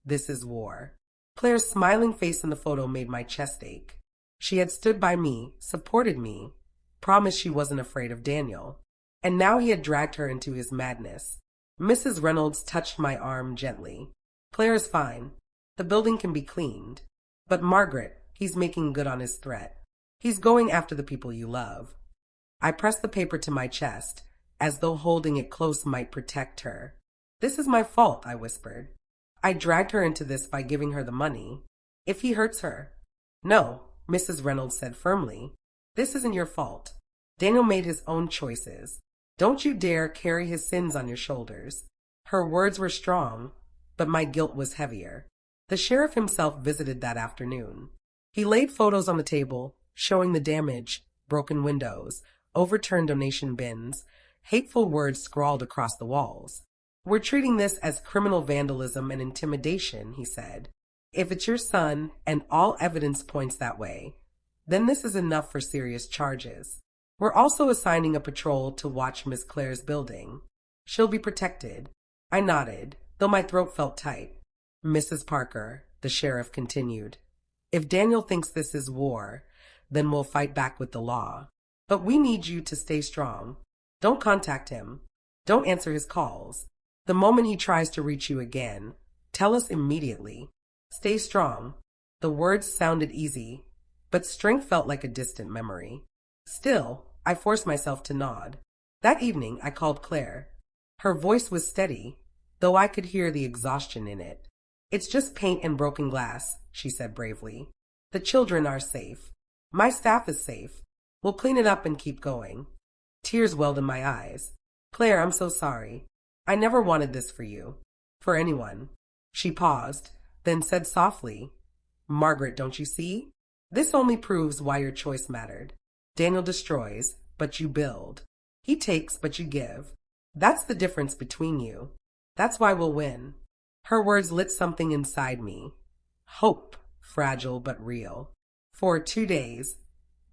"This is war." Claire's smiling face in the photo made my chest ache. She had stood by me, supported me, promised she wasn't afraid of Daniel. And now he had dragged her into his madness. Mrs. Reynolds touched my arm gently. "Claire is fine. The building can be cleaned. But Margaret, he's making good on his threat. He's going after the people you love." I pressed the paper to my chest, as though holding it close might protect her. "This is my fault," I whispered. "I dragged her into this by giving her the money. If he hurts her—" "No," Mrs. Reynolds said firmly. "This isn't your fault. Daniel made his own choices. Don't you dare carry his sins on your shoulders." Her words were strong, but my guilt was heavier. The sheriff himself visited that afternoon. He laid photos on the table, showing the damage, broken windows, overturned donation bins, hateful words scrawled across the walls. "We're treating this as criminal vandalism and intimidation," he said. "If it's your son, and all evidence points that way, then this is enough for serious charges. We're also assigning a patrol to watch Miss Claire's building. She'll be protected." I nodded, though my throat felt tight. "Mrs. Parker," the sheriff continued, "if Daniel thinks this is war, then we'll fight back with the law. But we need you to stay strong. Don't contact him. Don't answer his calls. The moment he tries to reach you again, tell us immediately. Stay strong." The words sounded easy, but strength felt like a distant memory. Still, I forced myself to nod. That evening, I called Claire. Her voice was steady, though I could hear the exhaustion in it. "It's just paint and broken glass," she said bravely. "The children are safe. My staff is safe. We'll clean it up and keep going." Tears welled in my eyes. "Claire, I'm so sorry. I never wanted this for you. For anyone." She paused, then said softly, "Margaret, don't you see? This only proves why your choice mattered. Daniel destroys, but you build. He takes, but you give. That's the difference between you. That's why we'll win." Her words lit something inside me. Hope, fragile but real. For 2 days,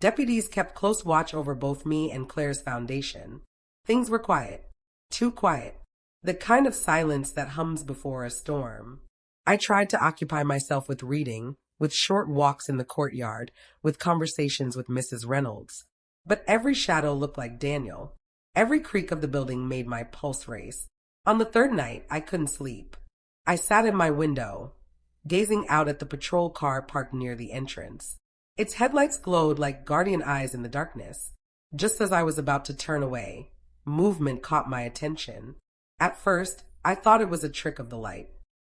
deputies kept close watch over both me and Claire's foundation. Things were quiet. Too quiet. The kind of silence that hums before a storm. I tried to occupy myself with reading, with short walks in the courtyard, with conversations with Mrs. Reynolds. But every shadow looked like Daniel. Every creak of the building made my pulse race. On the 3rd night, I couldn't sleep. I sat in my window, gazing out at the patrol car parked near the entrance. Its headlights glowed like guardian eyes in the darkness. Just as I was about to turn away, movement caught my attention. At first, I thought it was a trick of the light,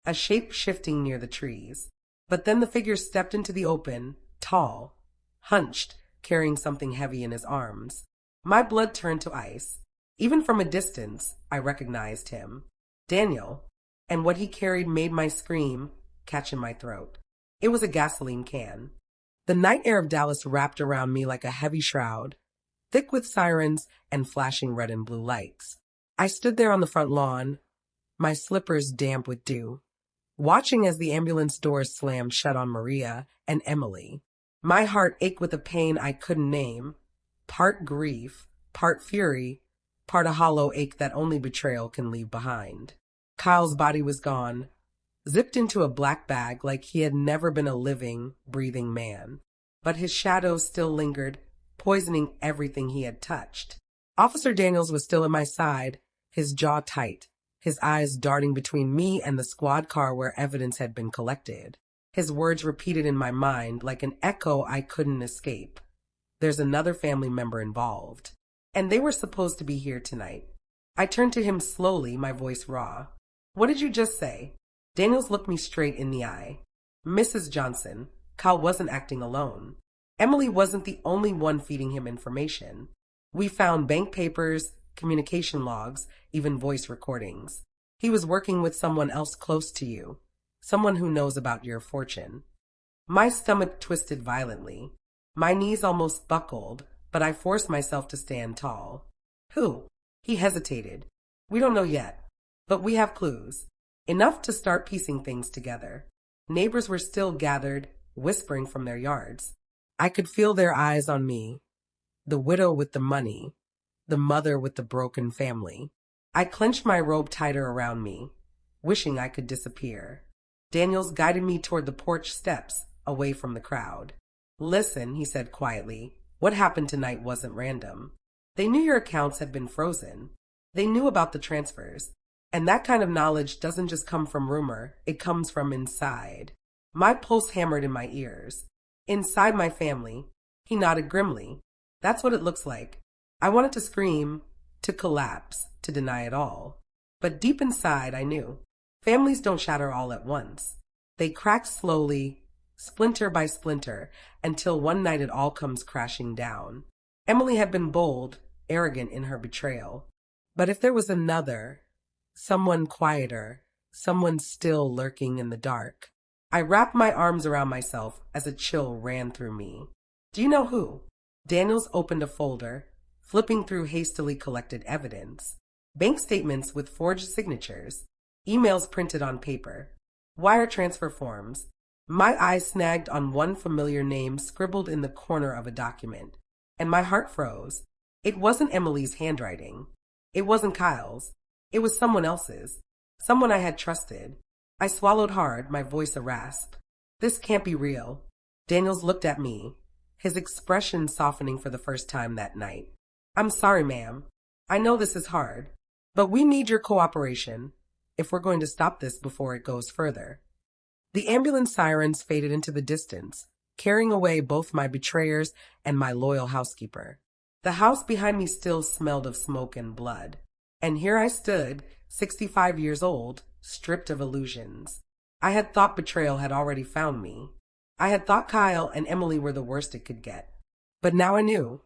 a shape shifting near the trees. But then the figure stepped into the open, tall, hunched, carrying something heavy in his arms. My blood turned to ice. Even from a distance, I recognized him. Daniel. And what he carried made my scream catch in my throat. It was a gasoline can. The night air of Dallas wrapped around me like a heavy shroud, thick with sirens and flashing red and blue lights. I stood there on the front lawn, my slippers damp with dew, watching as the ambulance doors slammed shut on Maria and Emily. My heart ached with a pain I couldn't name, part grief, part fury, part a hollow ache that only betrayal can leave behind. Kyle's body was gone, zipped into a black bag like he had never been a living, breathing man. but his shadow still lingered, poisoning everything he had touched. Officer Daniels was still at my side, his jaw tight, his eyes darting between me and the squad car where evidence had been collected. His words repeated in my mind like an echo I couldn't escape. There's another family member involved. And they were supposed to be here tonight. I turned to him slowly, my voice raw. What did you just say? Daniels looked me straight in the eye. Mrs. Johnson, Kyle wasn't acting alone. Emily wasn't the only one feeding him information. We found bank papers, communication logs, even voice recordings. He was working with someone else close to you, someone who knows about your fortune. My stomach twisted violently. My knees almost buckled, but I forced myself to stand tall. Who? He hesitated. We don't know yet, but we have clues. Enough to start piecing things together. Neighbors were still gathered, whispering from their yards. I could feel their eyes on me. The widow with the money, the mother with the broken family. I clenched my robe tighter around me, wishing I could disappear. Daniels guided me toward the porch steps, away from the crowd. Listen, he said quietly, what happened tonight wasn't random. They knew your accounts had been frozen. They knew about the transfers. And that kind of knowledge doesn't just come from rumor, it comes from inside. My pulse hammered in my ears. Inside my family. He nodded grimly. That's what it looks like. I wanted to scream, to collapse, to deny it all. But deep inside, I knew. Families don't shatter all at once. They crack slowly, splinter by splinter, until one night it all comes crashing down. Emily had been bold, arrogant in her betrayal. But if there was another, someone quieter, someone still lurking in the dark. I wrapped my arms around myself as a chill ran through me. Do you know who? Daniels opened a folder, flipping through hastily collected evidence. Bank statements with forged signatures, emails printed on paper, wire transfer forms. My eye snagged on one familiar name scribbled in the corner of a document, and my heart froze. It wasn't Emily's handwriting. It wasn't Kyle's. It was someone else's. Someone I had trusted. I swallowed hard, my voice a rasp. This can't be real. Daniels looked at me, his expression softening for the first time that night. I'm sorry, ma'am. I know this is hard, but we need your cooperation if we're going to stop this before it goes further. The ambulance sirens faded into the distance, carrying away both my betrayers and my loyal housekeeper. The house behind me still smelled of smoke and blood. And here I stood, 65 years old, stripped of illusions. I had thought betrayal had already found me. I had thought Kyle and Emily were the worst it could get. But now I knew.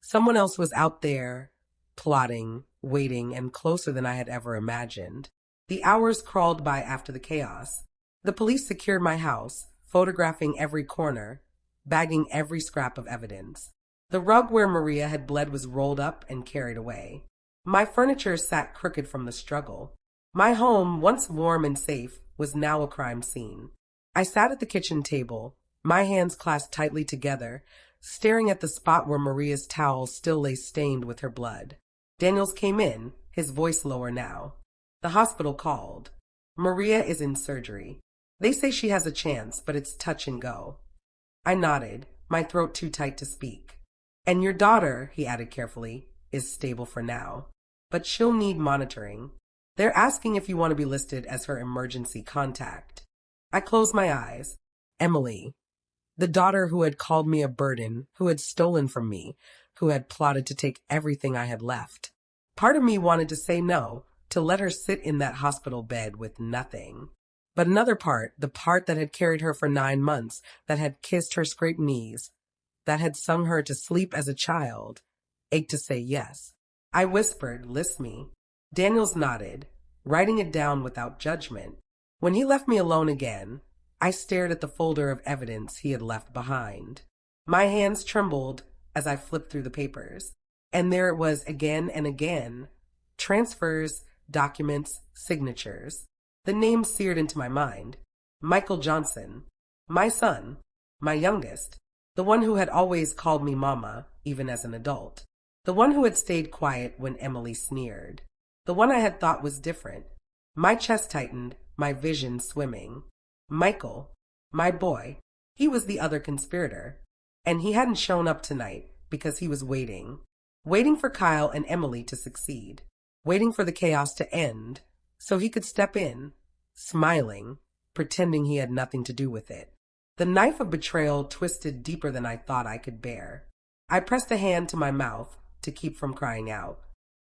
Someone else was out there, plotting, waiting, and closer than I had ever imagined. The hours crawled by after the chaos. The police secured my house, photographing every corner, bagging every scrap of evidence. The rug where Maria had bled was rolled up and carried away. My furniture sat crooked from the struggle. My home, once warm and safe, was now a crime scene. I sat at the kitchen table, my hands clasped tightly together, staring at the spot where Maria's towel still lay stained with her blood. Daniels came in, his voice lower now. The hospital called. Maria is in surgery. They say she has a chance, but it's touch and go. I nodded, my throat too tight to speak. And your daughter, he added carefully, is stable for now. But she'll need monitoring. They're asking if you want to be listed as her emergency contact. I closed my eyes. Emily, the daughter who had called me a burden, who had stolen from me, who had plotted to take everything I had left. Part of me wanted to say no, to let her sit in that hospital bed with nothing. But another part, the part that had carried her for 9 months, that had kissed her scraped knees, that had sung her to sleep as a child, ached to say yes. I whispered, list me. Daniels nodded, writing it down without judgment. When he left me alone again, I stared at the folder of evidence he had left behind. My hands trembled as I flipped through the papers. And there it was again and again. Transfers, documents, signatures. The name seared into my mind. Michael Johnson. My son. My youngest. The one who had always called me Mama, even as an adult. The one who had stayed quiet when Emily sneered. The one I had thought was different. My chest tightened, my vision swimming. Michael. My boy. He was the other conspirator. And he hadn't shown up tonight because he was waiting. Waiting for Kyle and Emily to succeed. Waiting for the chaos to end so he could step in, smiling, pretending he had nothing to do with it. The knife of betrayal twisted deeper than I thought I could bear. I pressed a hand to my mouth to keep from crying out.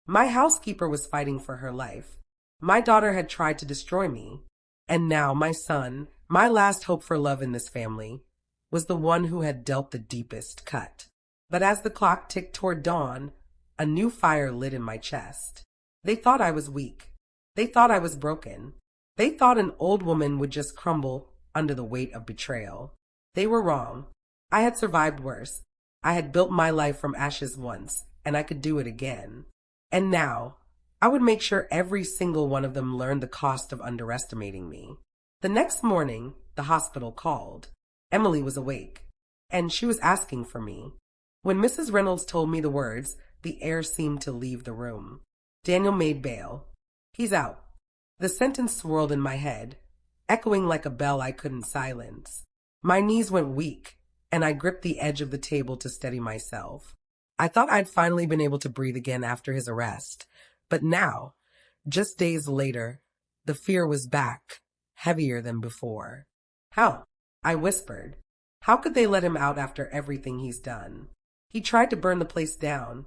My housekeeper was fighting for her life. My daughter had tried to destroy me. And now my son, my last hope for love in this family, was the one who had dealt the deepest cut. But as the clock ticked toward dawn, a new fire lit in my chest. They thought I was weak. They thought I was broken. They thought an old woman would just crumble under the weight of betrayal. They were wrong. I had survived worse. I had built my life from ashes once, and I could do it again. And now, I would make sure every single one of them learned the cost of underestimating me. The next morning, the hospital called. Emily was awake, and she was asking for me. When Mrs. Reynolds told me the words, the air seemed to leave the room. Daniel made bail. He's out. The sentence swirled in my head, echoing like a bell I couldn't silence. My knees went weak, and I gripped the edge of the table to steady myself. I thought I'd finally been able to breathe again after his arrest. But now, just days later, the fear was back, heavier than before. How? I whispered. How could they let him out after everything he's done? He tried to burn the place down.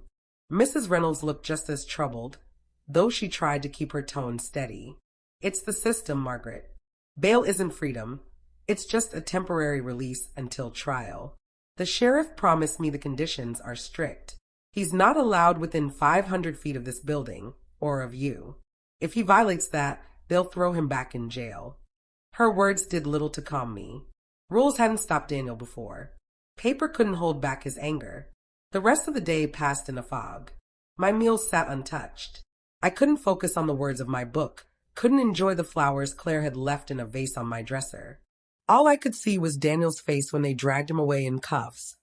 Mrs. Reynolds looked just as troubled, though she tried to keep her tone steady. It's the system, Margaret. Bail isn't freedom. It's just a temporary release until trial. The sheriff promised me the conditions are strict. He's not allowed within 500 feet of this building, or of you. If he violates that, they'll throw him back in jail. Her words did little to calm me. Rules hadn't stopped Daniel before. Paper couldn't hold back his anger. The rest of the day passed in a fog. My meals sat untouched. I couldn't focus on the words of my book, couldn't enjoy the flowers Claire had left in a vase on my dresser. All I could see was Daniel's face when they dragged him away in cuffs.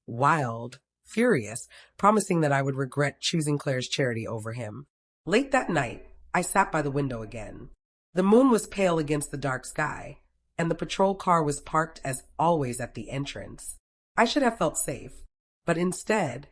Wild, furious, promising that I would regret choosing Claire's charity over him. Late that night, I sat by the window again. The moon was pale against the dark sky, and the patrol car was parked as always at the entrance. I should have felt safe, but instead,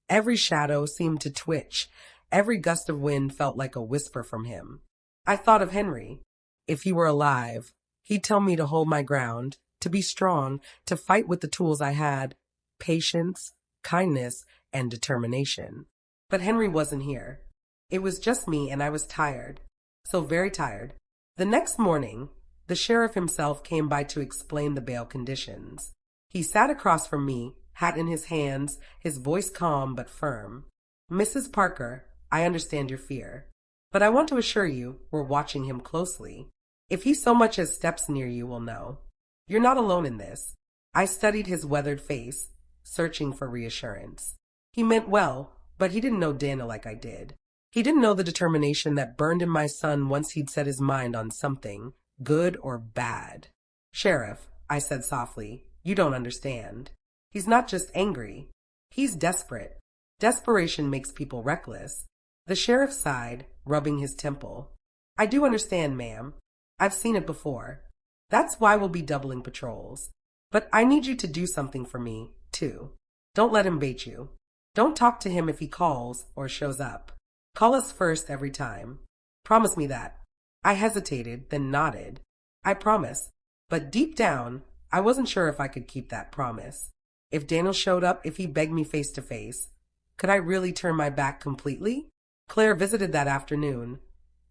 every shadow seemed to twitch. Every gust of wind felt like a whisper from him. I thought of Henry. If he were alive, he'd tell me to hold my ground, to be strong, to fight with the tools I had, patience, kindness, and determination. But Henry wasn't here. It was just me, and I was tired. So very tired. The next morning, the sheriff himself came by to explain the bail conditions. He sat across from me, hat in his hands, his voice calm but firm. Mrs. Parker, I understand your fear, but I want to assure you we're watching him closely. If he so much as steps near you, we'll know. You're not alone in this. I studied his weathered face, searching for reassurance. He meant well, but he didn't know Daniel like I did. He didn't know the determination that burned in my son once he'd set his mind on something, good or bad. Sheriff, I said softly, you don't understand. He's not just angry. He's desperate. Desperation makes people reckless. The sheriff sighed, rubbing his temple. I do understand, ma'am. I've seen it before. That's why we'll be doubling patrols. But I need you to do something for me, too. Don't let him bait you. Don't talk to him if he calls or shows up. Call us first every time. Promise me that. I hesitated, then nodded. I promise. But deep down, I wasn't sure if I could keep that promise. If Daniel showed up, if he begged me face to face, could I really turn my back completely? Claire visited that afternoon,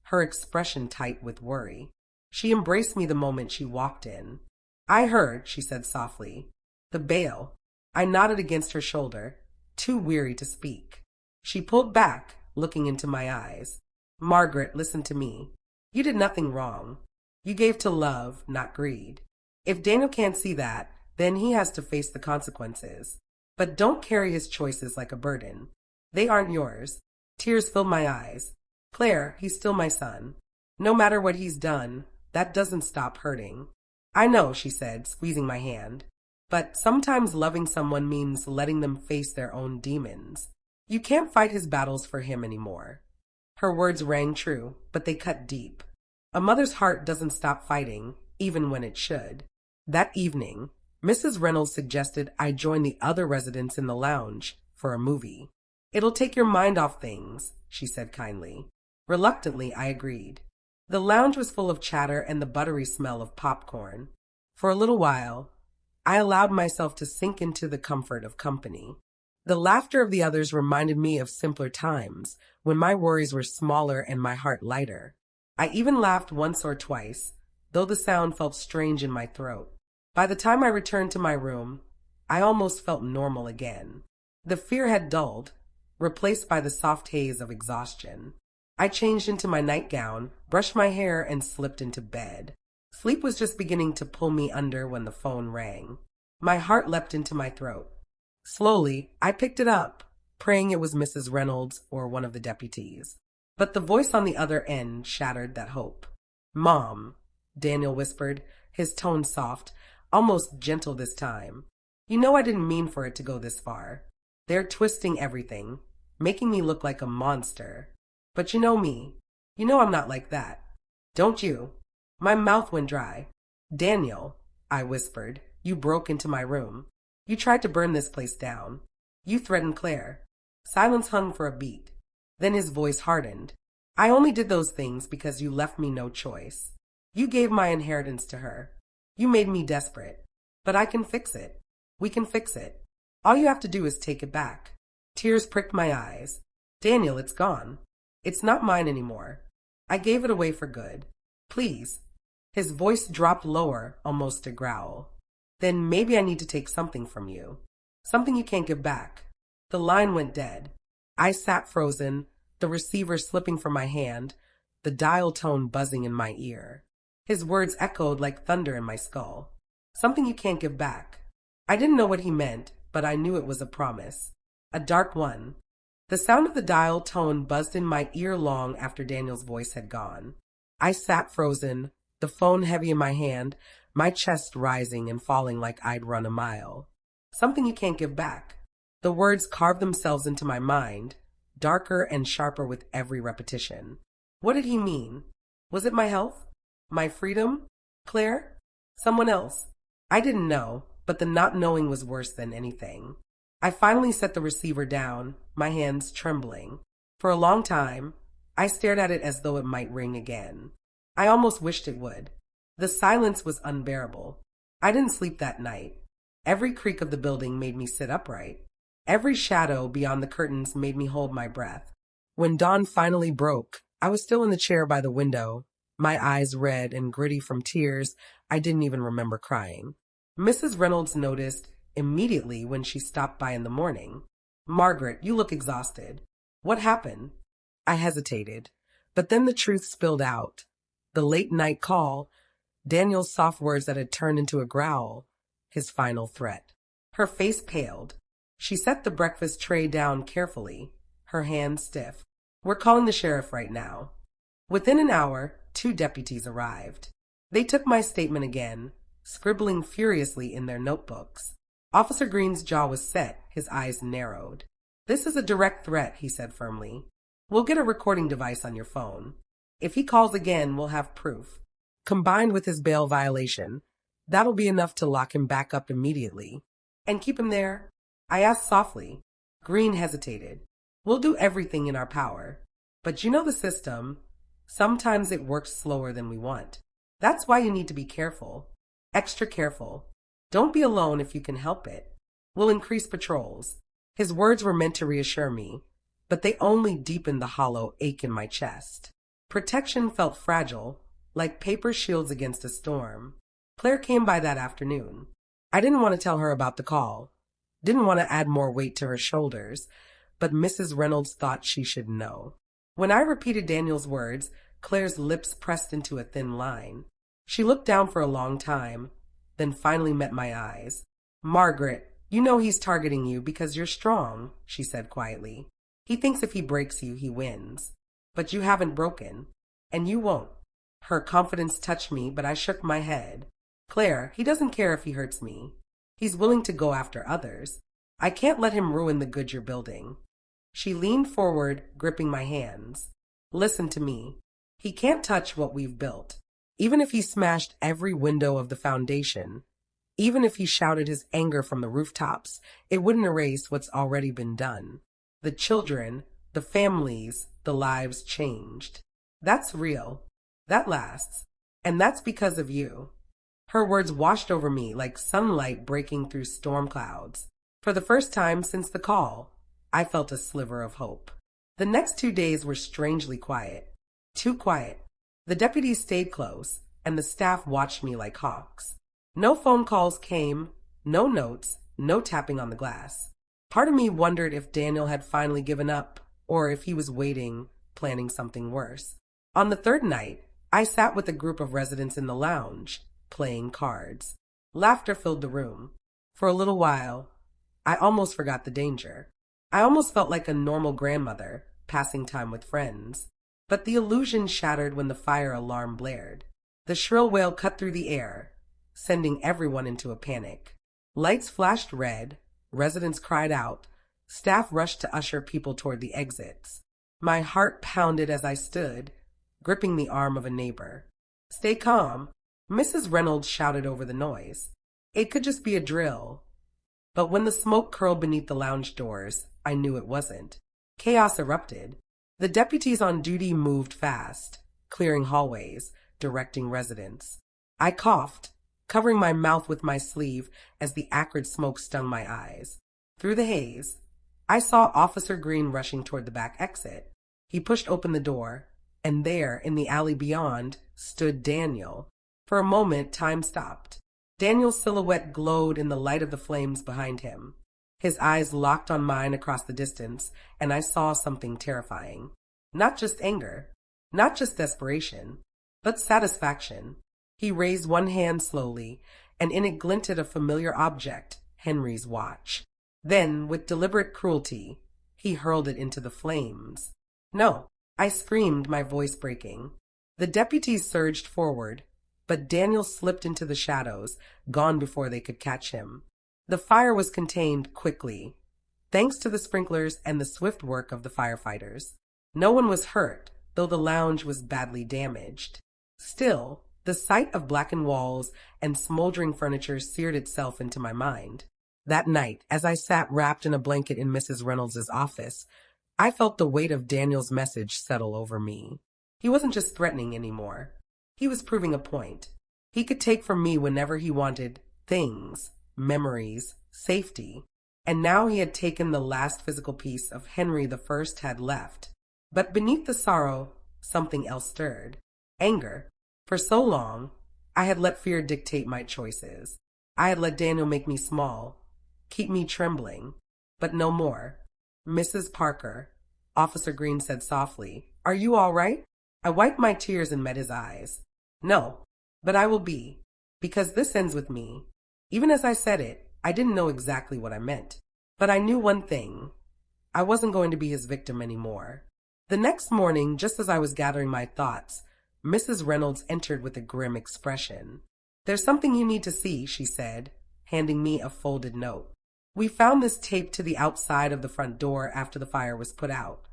her expression tight with worry. She embraced me the moment she walked in. I heard, she said softly. The bail. I nodded against her shoulder, too weary to speak. She pulled back, looking into my eyes. Margaret, listen to me. You did nothing wrong. You gave to love, not greed. If Daniel can't see that, then he has to face the consequences. But don't carry his choices like a burden. They aren't yours. Tears filled my eyes. Claire, he's still my son. No matter what he's done, that doesn't stop hurting. I know, she said, squeezing my hand. But sometimes loving someone means letting them face their own demons. You can't fight his battles for him anymore. Her words rang true, but they cut deep. A mother's heart doesn't stop fighting, even when it should. That evening, Mrs. Reynolds suggested I join the other residents in the lounge for a movie. It'll take your mind off things, she said kindly. Reluctantly, I agreed. The lounge was full of chatter and the buttery smell of popcorn. For a little while, I allowed myself to sink into the comfort of company. The laughter of the others reminded me of simpler times, when my worries were smaller and my heart lighter. I even laughed once or twice, though the sound felt strange in my throat. By the time I returned to my room, I almost felt normal again. The fear had dulled, replaced by the soft haze of exhaustion. I changed into my nightgown, brushed my hair, and slipped into bed. Sleep was just beginning to pull me under when the phone rang. My heart leapt into my throat. Slowly, I picked it up, praying it was Mrs. Reynolds or one of the deputies. But the voice on the other end shattered that hope. "Mom," Daniel whispered, his tone soft, almost gentle this time. "You know I didn't mean for it to go this far. They're twisting everything, making me look like a monster. But you know me. You know I'm not like that. Don't you?" My mouth went dry. "Daniel," I whispered, "you broke into my room. You tried to burn this place down. You threatened Claire." Silence hung for a beat. Then his voice hardened. "I only did those things because you left me no choice. You gave my inheritance to her. You made me desperate. But I can fix it. We can fix it. All you have to do is take it back." Tears pricked my eyes. "Daniel, it's gone. It's not mine anymore. I gave it away for good. Please." His voice dropped lower, almost a growl. "Then maybe I need to take something from you. Something you can't give back." The line went dead. I sat frozen, the receiver slipping from my hand, the dial tone buzzing in my ear. His words echoed like thunder in my skull. "Something you can't give back." I didn't know what he meant, but I knew it was a promise. A dark one. The sound of the dial tone buzzed in my ear long after Daniel's voice had gone. I sat frozen, the phone heavy in my hand, my chest rising and falling like I'd run a mile. "Something you can't give back." The words carved themselves into my mind, darker and sharper with every repetition. What did he mean? Was it my health? My freedom? Claire? Someone else? I didn't know, but the not knowing was worse than anything. I finally set the receiver down, my hands trembling. For a long time, I stared at it as though it might ring again. I almost wished it would. The silence was unbearable. I didn't sleep that night. Every creak of the building made me sit upright. Every shadow beyond the curtains made me hold my breath. When dawn finally broke, I was still in the chair by the window, my eyes red and gritty from tears I didn't even remember crying. Mrs. Reynolds noticed immediately when she stopped by in the morning. "Margaret, you look exhausted. What happened?" I hesitated, but then the truth spilled out. The late night call, Daniel's soft words that had turned into a growl, his final threat. Her face paled. She set the breakfast tray down carefully, her hands stiff. "We're calling the sheriff right now." Within an hour, 2 deputies arrived. They took my statement again, scribbling furiously in their notebooks. Officer Green's jaw was set, his eyes narrowed. "This is a direct threat," he said firmly. "We'll get a recording device on your phone. If he calls again, we'll have proof. Combined with his bail violation, that'll be enough to lock him back up immediately." "And keep him there?" I asked softly. Green hesitated. "We'll do everything in our power. But you know the system. Sometimes it works slower than we want. That's why you need to be careful. Extra careful. Don't be alone if you can help it. We'll increase patrols." His words were meant to reassure me, but they only deepened the hollow ache in my chest. Protection felt fragile, like paper shields against a storm. Claire came by that afternoon. I didn't want to tell her about the call. Didn't want to add more weight to her shoulders, but Mrs. Reynolds thought she should know. When I repeated Daniel's words, Claire's lips pressed into a thin line. She looked down for a long time, then finally met my eyes. "Margaret, you know he's targeting you because you're strong," she said quietly. "He thinks if he breaks you, he wins. But you haven't broken, and you won't." Her confidence touched me, but I shook my head. "Claire, he doesn't care if he hurts me. He's willing to go after others. I can't let him ruin the good you're building." She leaned forward, gripping my hands. "Listen to me. He can't touch what we've built. Even if he smashed every window of the foundation, Even if he shouted his anger from the rooftops, it wouldn't erase what's already been done. The children, the families, the lives changed. That's real. That lasts. And that's because of you. Her words washed over me like sunlight breaking through storm clouds. For the first time since the call, I felt a sliver of hope. The next 2 days were strangely quiet. Too quiet. The deputies stayed close, and the staff watched me like hawks. No phone calls came, no notes, no tapping on the glass. Part of me wondered if Daniel had finally given up, or if he was waiting, planning something worse. On the third night, I sat with a group of residents in the lounge, playing cards. Laughter filled the room. For a little while, I almost forgot the danger. I almost felt like a normal grandmother, passing time with friends. But the illusion shattered when the fire alarm blared. The shrill wail cut through the air, sending everyone into a panic. Lights flashed red, residents cried out, staff rushed to usher people toward the exits. My heart pounded as I stood, gripping the arm of a neighbor. "Stay calm," Mrs. Reynolds shouted over the noise. It could just be a drill. But when the smoke curled beneath the lounge doors, I knew it wasn't. Chaos erupted. The deputies on duty moved fast, clearing hallways, directing residents. I coughed, covering my mouth with my sleeve as the acrid smoke stung my eyes. Through the haze, I saw Officer Green rushing toward the back exit. He pushed open the door, and there, in the alley beyond, stood Daniel. For a moment, time stopped. Daniel's silhouette glowed in the light of the flames behind him. His eyes locked on mine across the distance, and I saw something terrifying. Not just anger, not just desperation, but satisfaction. He raised one hand slowly, and in it glinted a familiar object, Henry's watch. Then, with deliberate cruelty, he hurled it into the flames. "No!" I screamed, my voice breaking. The deputies surged forward, but Daniel slipped into the shadows, gone before they could catch him. The fire was contained quickly, thanks to the sprinklers and the swift work of the firefighters. No one was hurt, though the lounge was badly damaged. Still, the sight of blackened walls and smoldering furniture seared itself into my mind. That night, as I sat wrapped in a blanket in Mrs. Reynolds' office, I felt the weight of Daniel's message settle over me. He wasn't just threatening anymore. He was proving a point. He could take from me whenever he wanted things, memories, safety. And now he had taken the last physical piece of Henry the First had left. But beneath the sorrow, something else stirred. Anger. For so long, I had let fear dictate my choices. I had let Daniel make me small, keep me trembling. But no more. "Mrs. Parker," Officer Green said softly, "are you all right?" I wiped my tears and met his eyes. "No, but I will be, because this ends with me." Even as I said it, I didn't know exactly what I meant. But I knew one thing. I wasn't going to be his victim anymore. The next morning, just as I was gathering my thoughts, Mrs. Reynolds entered with a grim expression. "There's something you need to see," she said, handing me a folded note. "We found this taped to the outside of the front door after the fire was put out."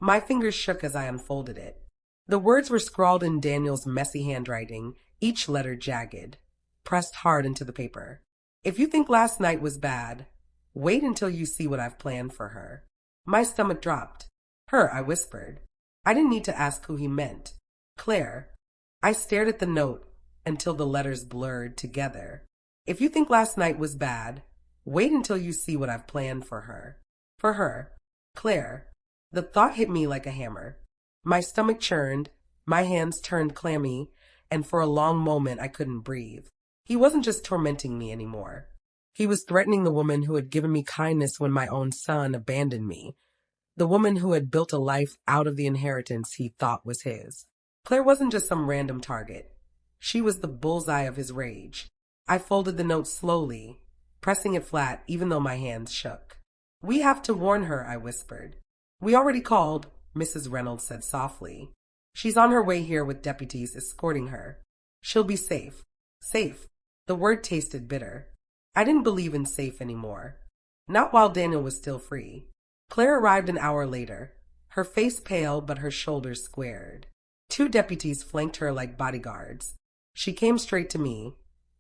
My fingers shook as I unfolded it. The words were scrawled in Daniel's messy handwriting, each letter jagged, pressed hard into the paper. "If you think last night was bad, wait until you see what I've planned for her." My stomach dropped. "Her," I whispered. I didn't need to ask who he meant. "Claire." I stared at the note until the letters blurred together. "If you think last night was bad, wait until you see what I've planned for her." For her. Claire. The thought hit me like a hammer. My stomach churned, my hands turned clammy, and for a long moment I couldn't breathe. He wasn't just tormenting me anymore. He was threatening the woman who had given me kindness when my own son abandoned me, the woman who had built a life out of the inheritance he thought was his. Claire wasn't just some random target. She was the bullseye of his rage. I folded the note slowly, pressing it flat even though my hands shook. "We have to warn her," I whispered. "We already called," Mrs. Reynolds said softly. "She's on her way here with deputies escorting her. She'll be safe." Safe. The word tasted bitter. I didn't believe in safe anymore. Not while Daniel was still free. Claire arrived an hour later, her face pale but her shoulders squared. 2 deputies flanked her like bodyguards. She came straight to me,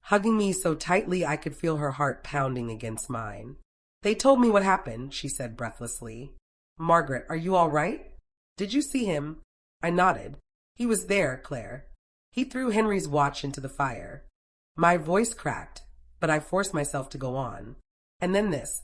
hugging me so tightly I could feel her heart pounding against mine. They told me what happened, she said breathlessly. Margaret, are you all right? Did you see him? I nodded. He was there, Claire. He threw Henry's watch into the fire. My voice cracked, but I forced myself to go on. And then this.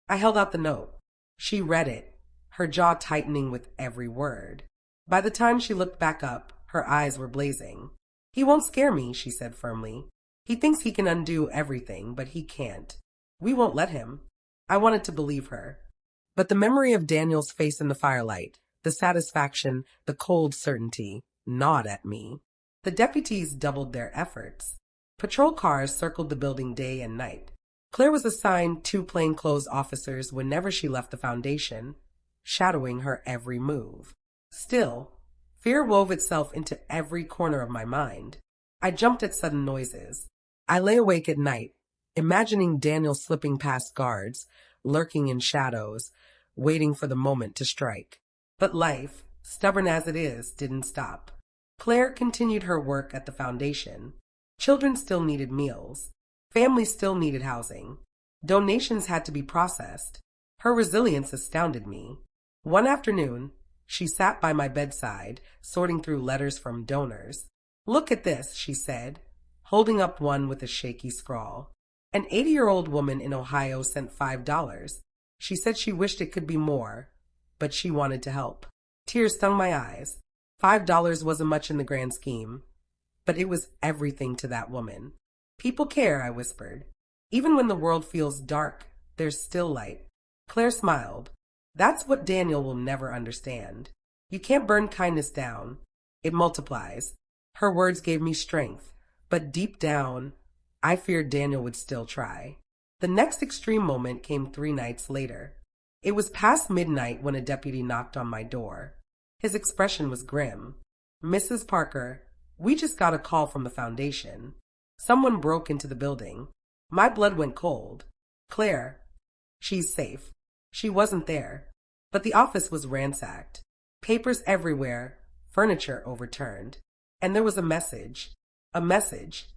I held out the note. She read it, her jaw tightening with every word. By the time she looked back up, her eyes were blazing. He won't scare me, she said firmly. He thinks he can undo everything, but he can't. We won't let him. I wanted to believe her. But the memory of Daniel's face in the firelight, the satisfaction, the cold certainty, gnawed at me. The deputies doubled their efforts. Patrol cars circled the building day and night. Claire was assigned 2 plainclothes officers whenever she left the foundation, shadowing her every move. Still, fear wove itself into every corner of my mind. I jumped at sudden noises. I lay awake at night, imagining Daniel slipping past guards, lurking in shadows, waiting for the moment to strike. But life, stubborn as it is, didn't stop. Claire continued her work at the foundation. Children still needed meals. Families still needed housing. Donations had to be processed. Her resilience astounded me. One afternoon, she sat by my bedside, sorting through letters from donors. Look at this, she said, holding up one with a shaky scrawl. An 80-year-old woman in Ohio sent $5. She said she wished it could be more, but she wanted to help. Tears stung my eyes. $5 wasn't much in the grand scheme, but it was everything to that woman. People care, I whispered. Even when the world feels dark, there's still light. Claire smiled. That's what Daniel will never understand. You can't burn kindness down. It multiplies. Her words gave me strength, but deep down, I feared Daniel would still try. The next extreme moment came 3 nights later. It was past midnight when a deputy knocked on my door. His expression was grim. Mrs. Parker, we just got a call from the foundation. Someone broke into the building. My blood went cold. Claire, she's safe. She wasn't there. But the office was ransacked. Papers everywhere, furniture overturned. And there was a message. A message.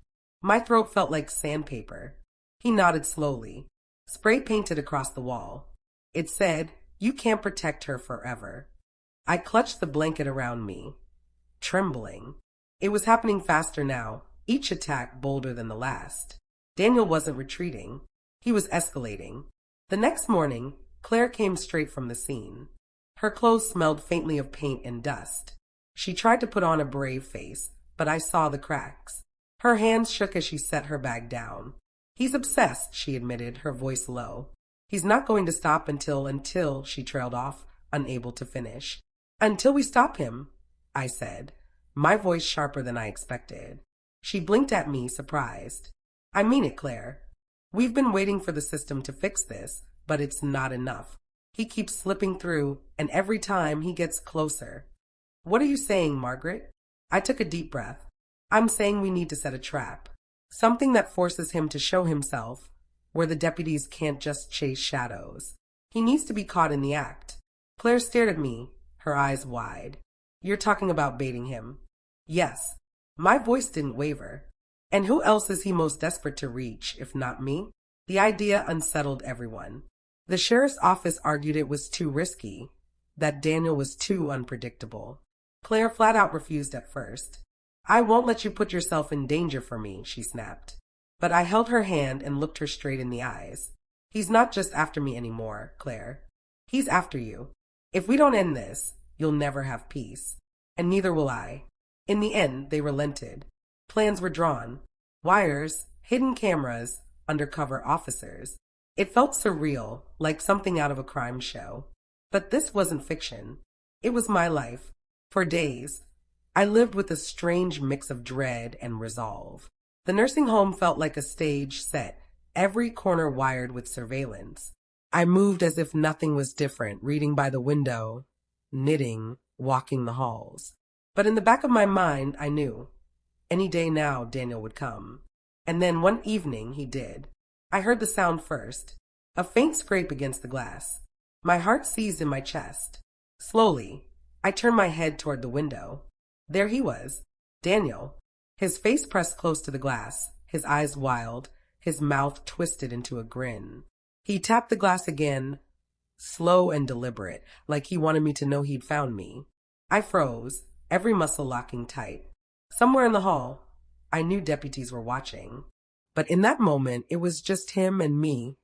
My throat felt like sandpaper. He nodded slowly. Spray painted across the wall. It said, "You can't protect her forever." I clutched the blanket around me, trembling. It was happening faster now, each attack bolder than the last. Daniel wasn't retreating. He was escalating. The next morning, Claire came straight from the scene. Her clothes smelled faintly of paint and dust. She tried to put on a brave face, but I saw the cracks. Her hands shook as she set her bag down. He's obsessed, she admitted, her voice low. He's not going to stop until, she trailed off, unable to finish. Until we stop him, I said, my voice sharper than I expected. She blinked at me, surprised. I mean it, Claire. We've been waiting for the system to fix this, but it's not enough. He keeps slipping through, and every time he gets closer. What are you saying, Margaret? I took a deep breath. I'm saying we need to set a trap. Something that forces him to show himself, where the deputies can't just chase shadows. He needs to be caught in the act. Claire stared at me, her eyes wide. You're talking about baiting him. Yes. My voice didn't waver. And who else is he most desperate to reach, if not me? The idea unsettled everyone. The sheriff's office argued it was too risky, that Daniel was too unpredictable. Claire flat out refused at first. I won't let you put yourself in danger for me, she snapped. But I held her hand and looked her straight in the eyes. He's not just after me anymore, Claire. He's after you. If we don't end this, you'll never have peace. And neither will I. In the end, they relented. Plans were drawn. Wires, hidden cameras, undercover officers. It felt surreal, like something out of a crime show. But this wasn't fiction. It was my life. For days, I lived with a strange mix of dread and resolve. The nursing home felt like a stage set, every corner wired with surveillance. I moved as if nothing was different, reading by the window, knitting, walking the halls. But in the back of my mind, I knew. Any day now, Daniel would come. And then one evening, he did. I heard the sound first. A faint scrape against the glass. My heart seized in my chest. Slowly, I turned my head toward the window. There he was, Daniel. His face pressed close to the glass, his eyes wild, his mouth twisted into a grin. He tapped the glass again, slow and deliberate, like he wanted me to know he'd found me. I froze, every muscle locking tight. Somewhere in the hall, I knew deputies were watching. But in that moment, it was just him and me,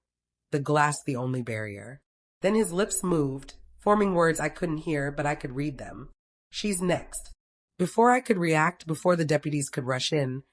the glass the only barrier. Then his lips moved, forming words I couldn't hear, but I could read them. She's next. Before I could react, before the deputies could rush in,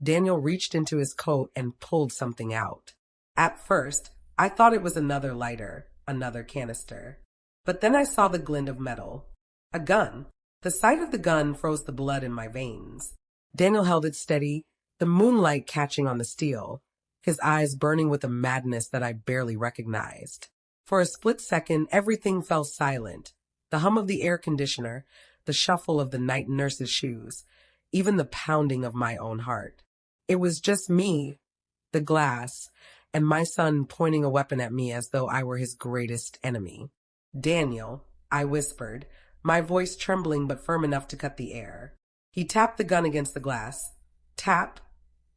Daniel reached into his coat and pulled something out. At first, I thought it was another lighter, another canister. But then I saw the glint of metal. A gun. The sight of the gun froze the blood in my veins. Daniel held it steady, the moonlight catching on the steel, his eyes burning with a madness that I barely recognized. For a split second, everything fell silent. The hum of the air conditioner, the shuffle of the night nurse's shoes, even the pounding of my own heart. It was just me, the glass, and my son pointing a weapon at me as though I were his greatest enemy. Daniel, I whispered, my voice trembling but firm enough to cut the air. He tapped the gun against the glass. Tap,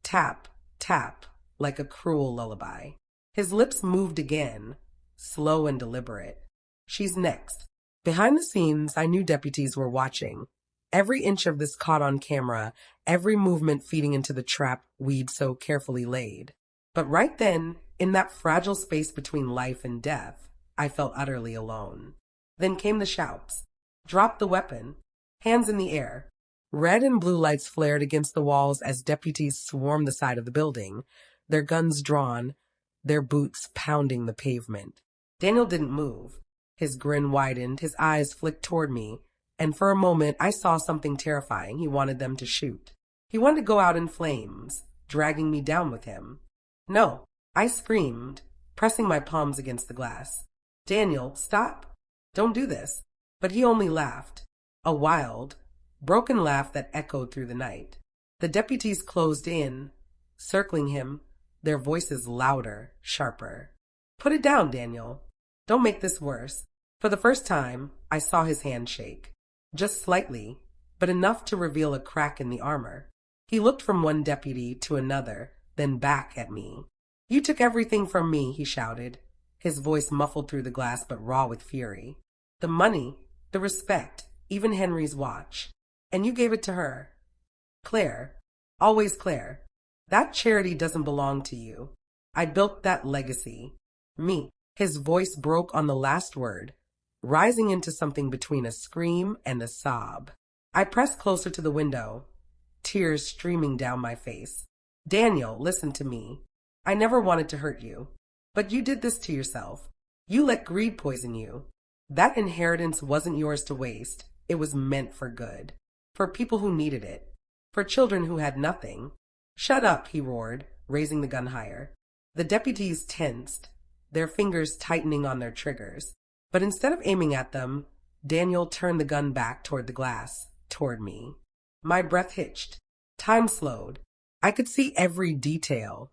tap, tap, like a cruel lullaby. His lips moved again, slow and deliberate. She's next. Behind the scenes, I knew deputies were watching. Every inch of this caught on camera, every movement feeding into the trap we'd so carefully laid. But right then, in that fragile space between life and death, I felt utterly alone. Then came the shouts. Drop the weapon. Hands in the air. Red and blue lights flared against the walls as deputies swarmed the side of the building, their guns drawn, their boots pounding the pavement. Daniel didn't move. His grin widened, his eyes flicked toward me, and for a moment I saw something terrifying. He wanted them to shoot. He wanted to go out in flames, dragging me down with him. No, I screamed, pressing my palms against the glass. Daniel, stop. Don't do this. But he only laughed. A wild, broken laugh that echoed through the night. The deputies closed in, circling him, their voices louder, sharper. Put it down, Daniel. Don't make this worse. For the first time, I saw his hand shake. Just slightly, but enough to reveal a crack in the armor. He looked from one deputy to another, then back at me. You took everything from me, he shouted, his voice muffled through the glass but raw with fury. The money, the respect, even Henry's watch. And you gave it to her. Claire. Always Claire. That charity doesn't belong to you. I built that legacy. Me. His voice broke on the last word, rising into something between a scream and a sob. I pressed closer to the window, tears streaming down my face. Daniel, listen to me. I never wanted to hurt you. But you did this to yourself. You let greed poison you. That inheritance wasn't yours to waste. It was meant for good. For people who needed it. For children who had nothing. Shut up, he roared, raising the gun higher. The deputies tensed, their fingers tightening on their triggers. But instead of aiming at them, Daniel turned the gun back toward the glass, toward me. My breath hitched. Time slowed. I could see every detail.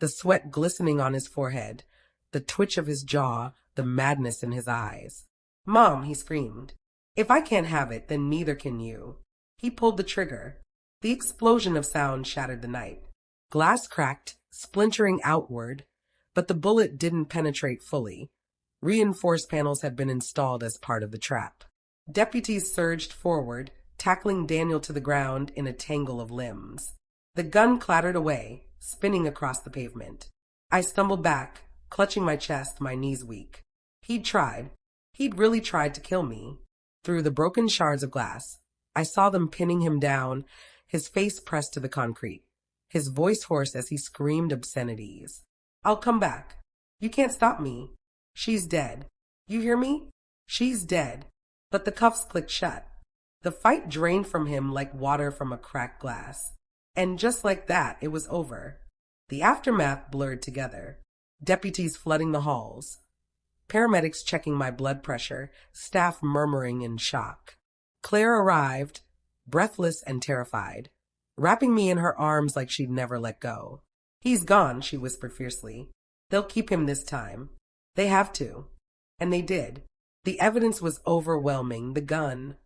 The sweat glistening on his forehead, the twitch of his jaw, the madness in his eyes. Mom, he screamed. If I can't have it, then neither can you. He pulled the trigger. The explosion of sound shattered the night. Glass cracked, splintering outward, but the bullet didn't penetrate fully. Reinforced panels had been installed as part of the trap. Deputies surged forward, tackling Daniel to the ground in a tangle of limbs. The gun clattered away, spinning across the pavement. I stumbled back, clutching my chest, my knees weak. He'd tried. He'd really tried to kill me. Through the broken shards of glass, I saw them pinning him down, his face pressed to the concrete, his voice hoarse as he screamed obscenities. I'll come back. You can't stop me. She's dead. You hear me? She's dead. But the cuffs clicked shut. The fight drained from him like water from a cracked glass. And just like that, it was over. The aftermath blurred together. Deputies flooding the halls. Paramedics checking my blood pressure, staff murmuring in shock. Claire arrived, breathless and terrified, wrapping me in her arms like she'd never let go. He's gone, she whispered fiercely. They'll keep him this time. They have to. And they did. The evidence was overwhelming. The gun,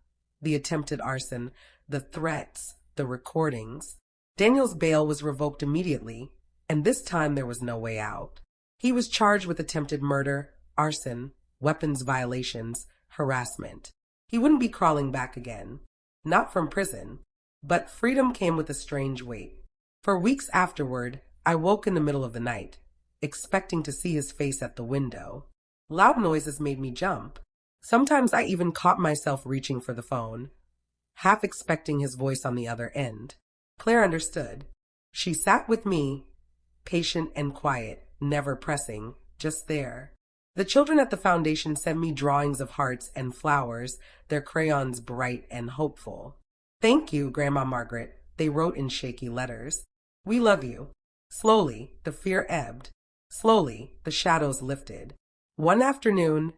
the attempted arson, the threats, the recordings. Daniel's bail was revoked immediately, and this time there was no way out. He was charged with attempted murder, arson, weapons violations, harassment. He wouldn't be crawling back again. Not from prison. But freedom came with a strange weight. For weeks afterward, I woke in the middle of the night, expecting to see his face at the window. Loud noises made me jump. Sometimes I even caught myself reaching for the phone, half expecting his voice on the other end. Claire understood. She sat with me, patient and quiet, never pressing, just there. The children at the foundation sent me drawings of hearts and flowers, their crayons bright and hopeful. "Thank you, Grandma Margaret," they wrote in shaky letters. "We love you." Slowly, the fear ebbed. Slowly, the shadows lifted. One afternoon,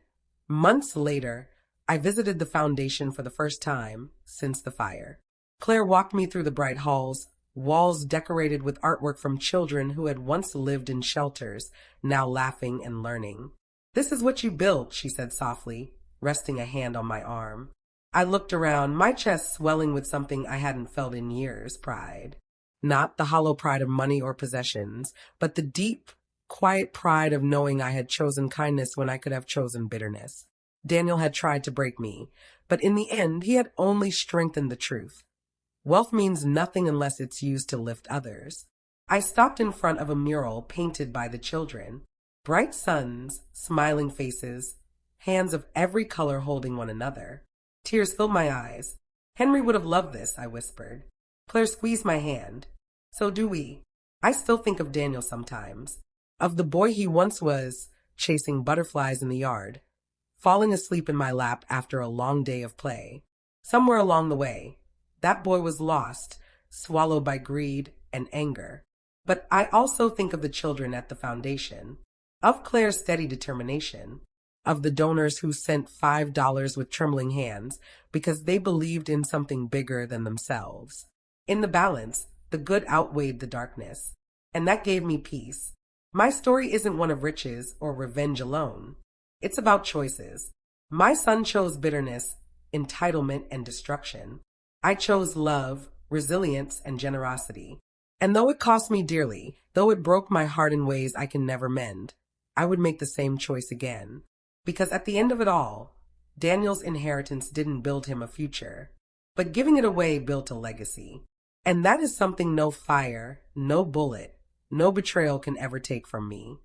months later, I visited the foundation for the first time since the fire. Claire walked me through the bright halls, walls decorated with artwork from children who had once lived in shelters, now laughing and learning. "This is what you built," she said softly, resting a hand on my arm. I looked around, my chest swelling with something I hadn't felt in years, pride. Not the hollow pride of money or possessions, but the deep, quiet pride of knowing I had chosen kindness when I could have chosen bitterness. Daniel had tried to break me, but in the end, he had only strengthened the truth. Wealth means nothing unless it's used to lift others. I stopped in front of a mural painted by the children. Bright suns, smiling faces, hands of every color holding one another. Tears filled my eyes. "Henry would have loved this," I whispered. Claire squeezed my hand. "So do we." I still think of Daniel sometimes. Of the boy he once was, chasing butterflies in the yard, falling asleep in my lap after a long day of play. Somewhere along the way, that boy was lost, swallowed by greed and anger. But I also think of the children at the foundation, of Claire's steady determination, of the donors who sent $5 with trembling hands because they believed in something bigger than themselves. In the balance, the good outweighed the darkness, and that gave me peace. My story isn't one of riches or revenge alone. It's about choices. My son chose bitterness, entitlement, and destruction. I chose love, resilience, and generosity. And though it cost me dearly, though it broke my heart in ways I can never mend, I would make the same choice again. Because at the end of it all, Daniel's inheritance didn't build him a future, but giving it away built a legacy. And that is something no fire, no bullet, no betrayal can ever take from me.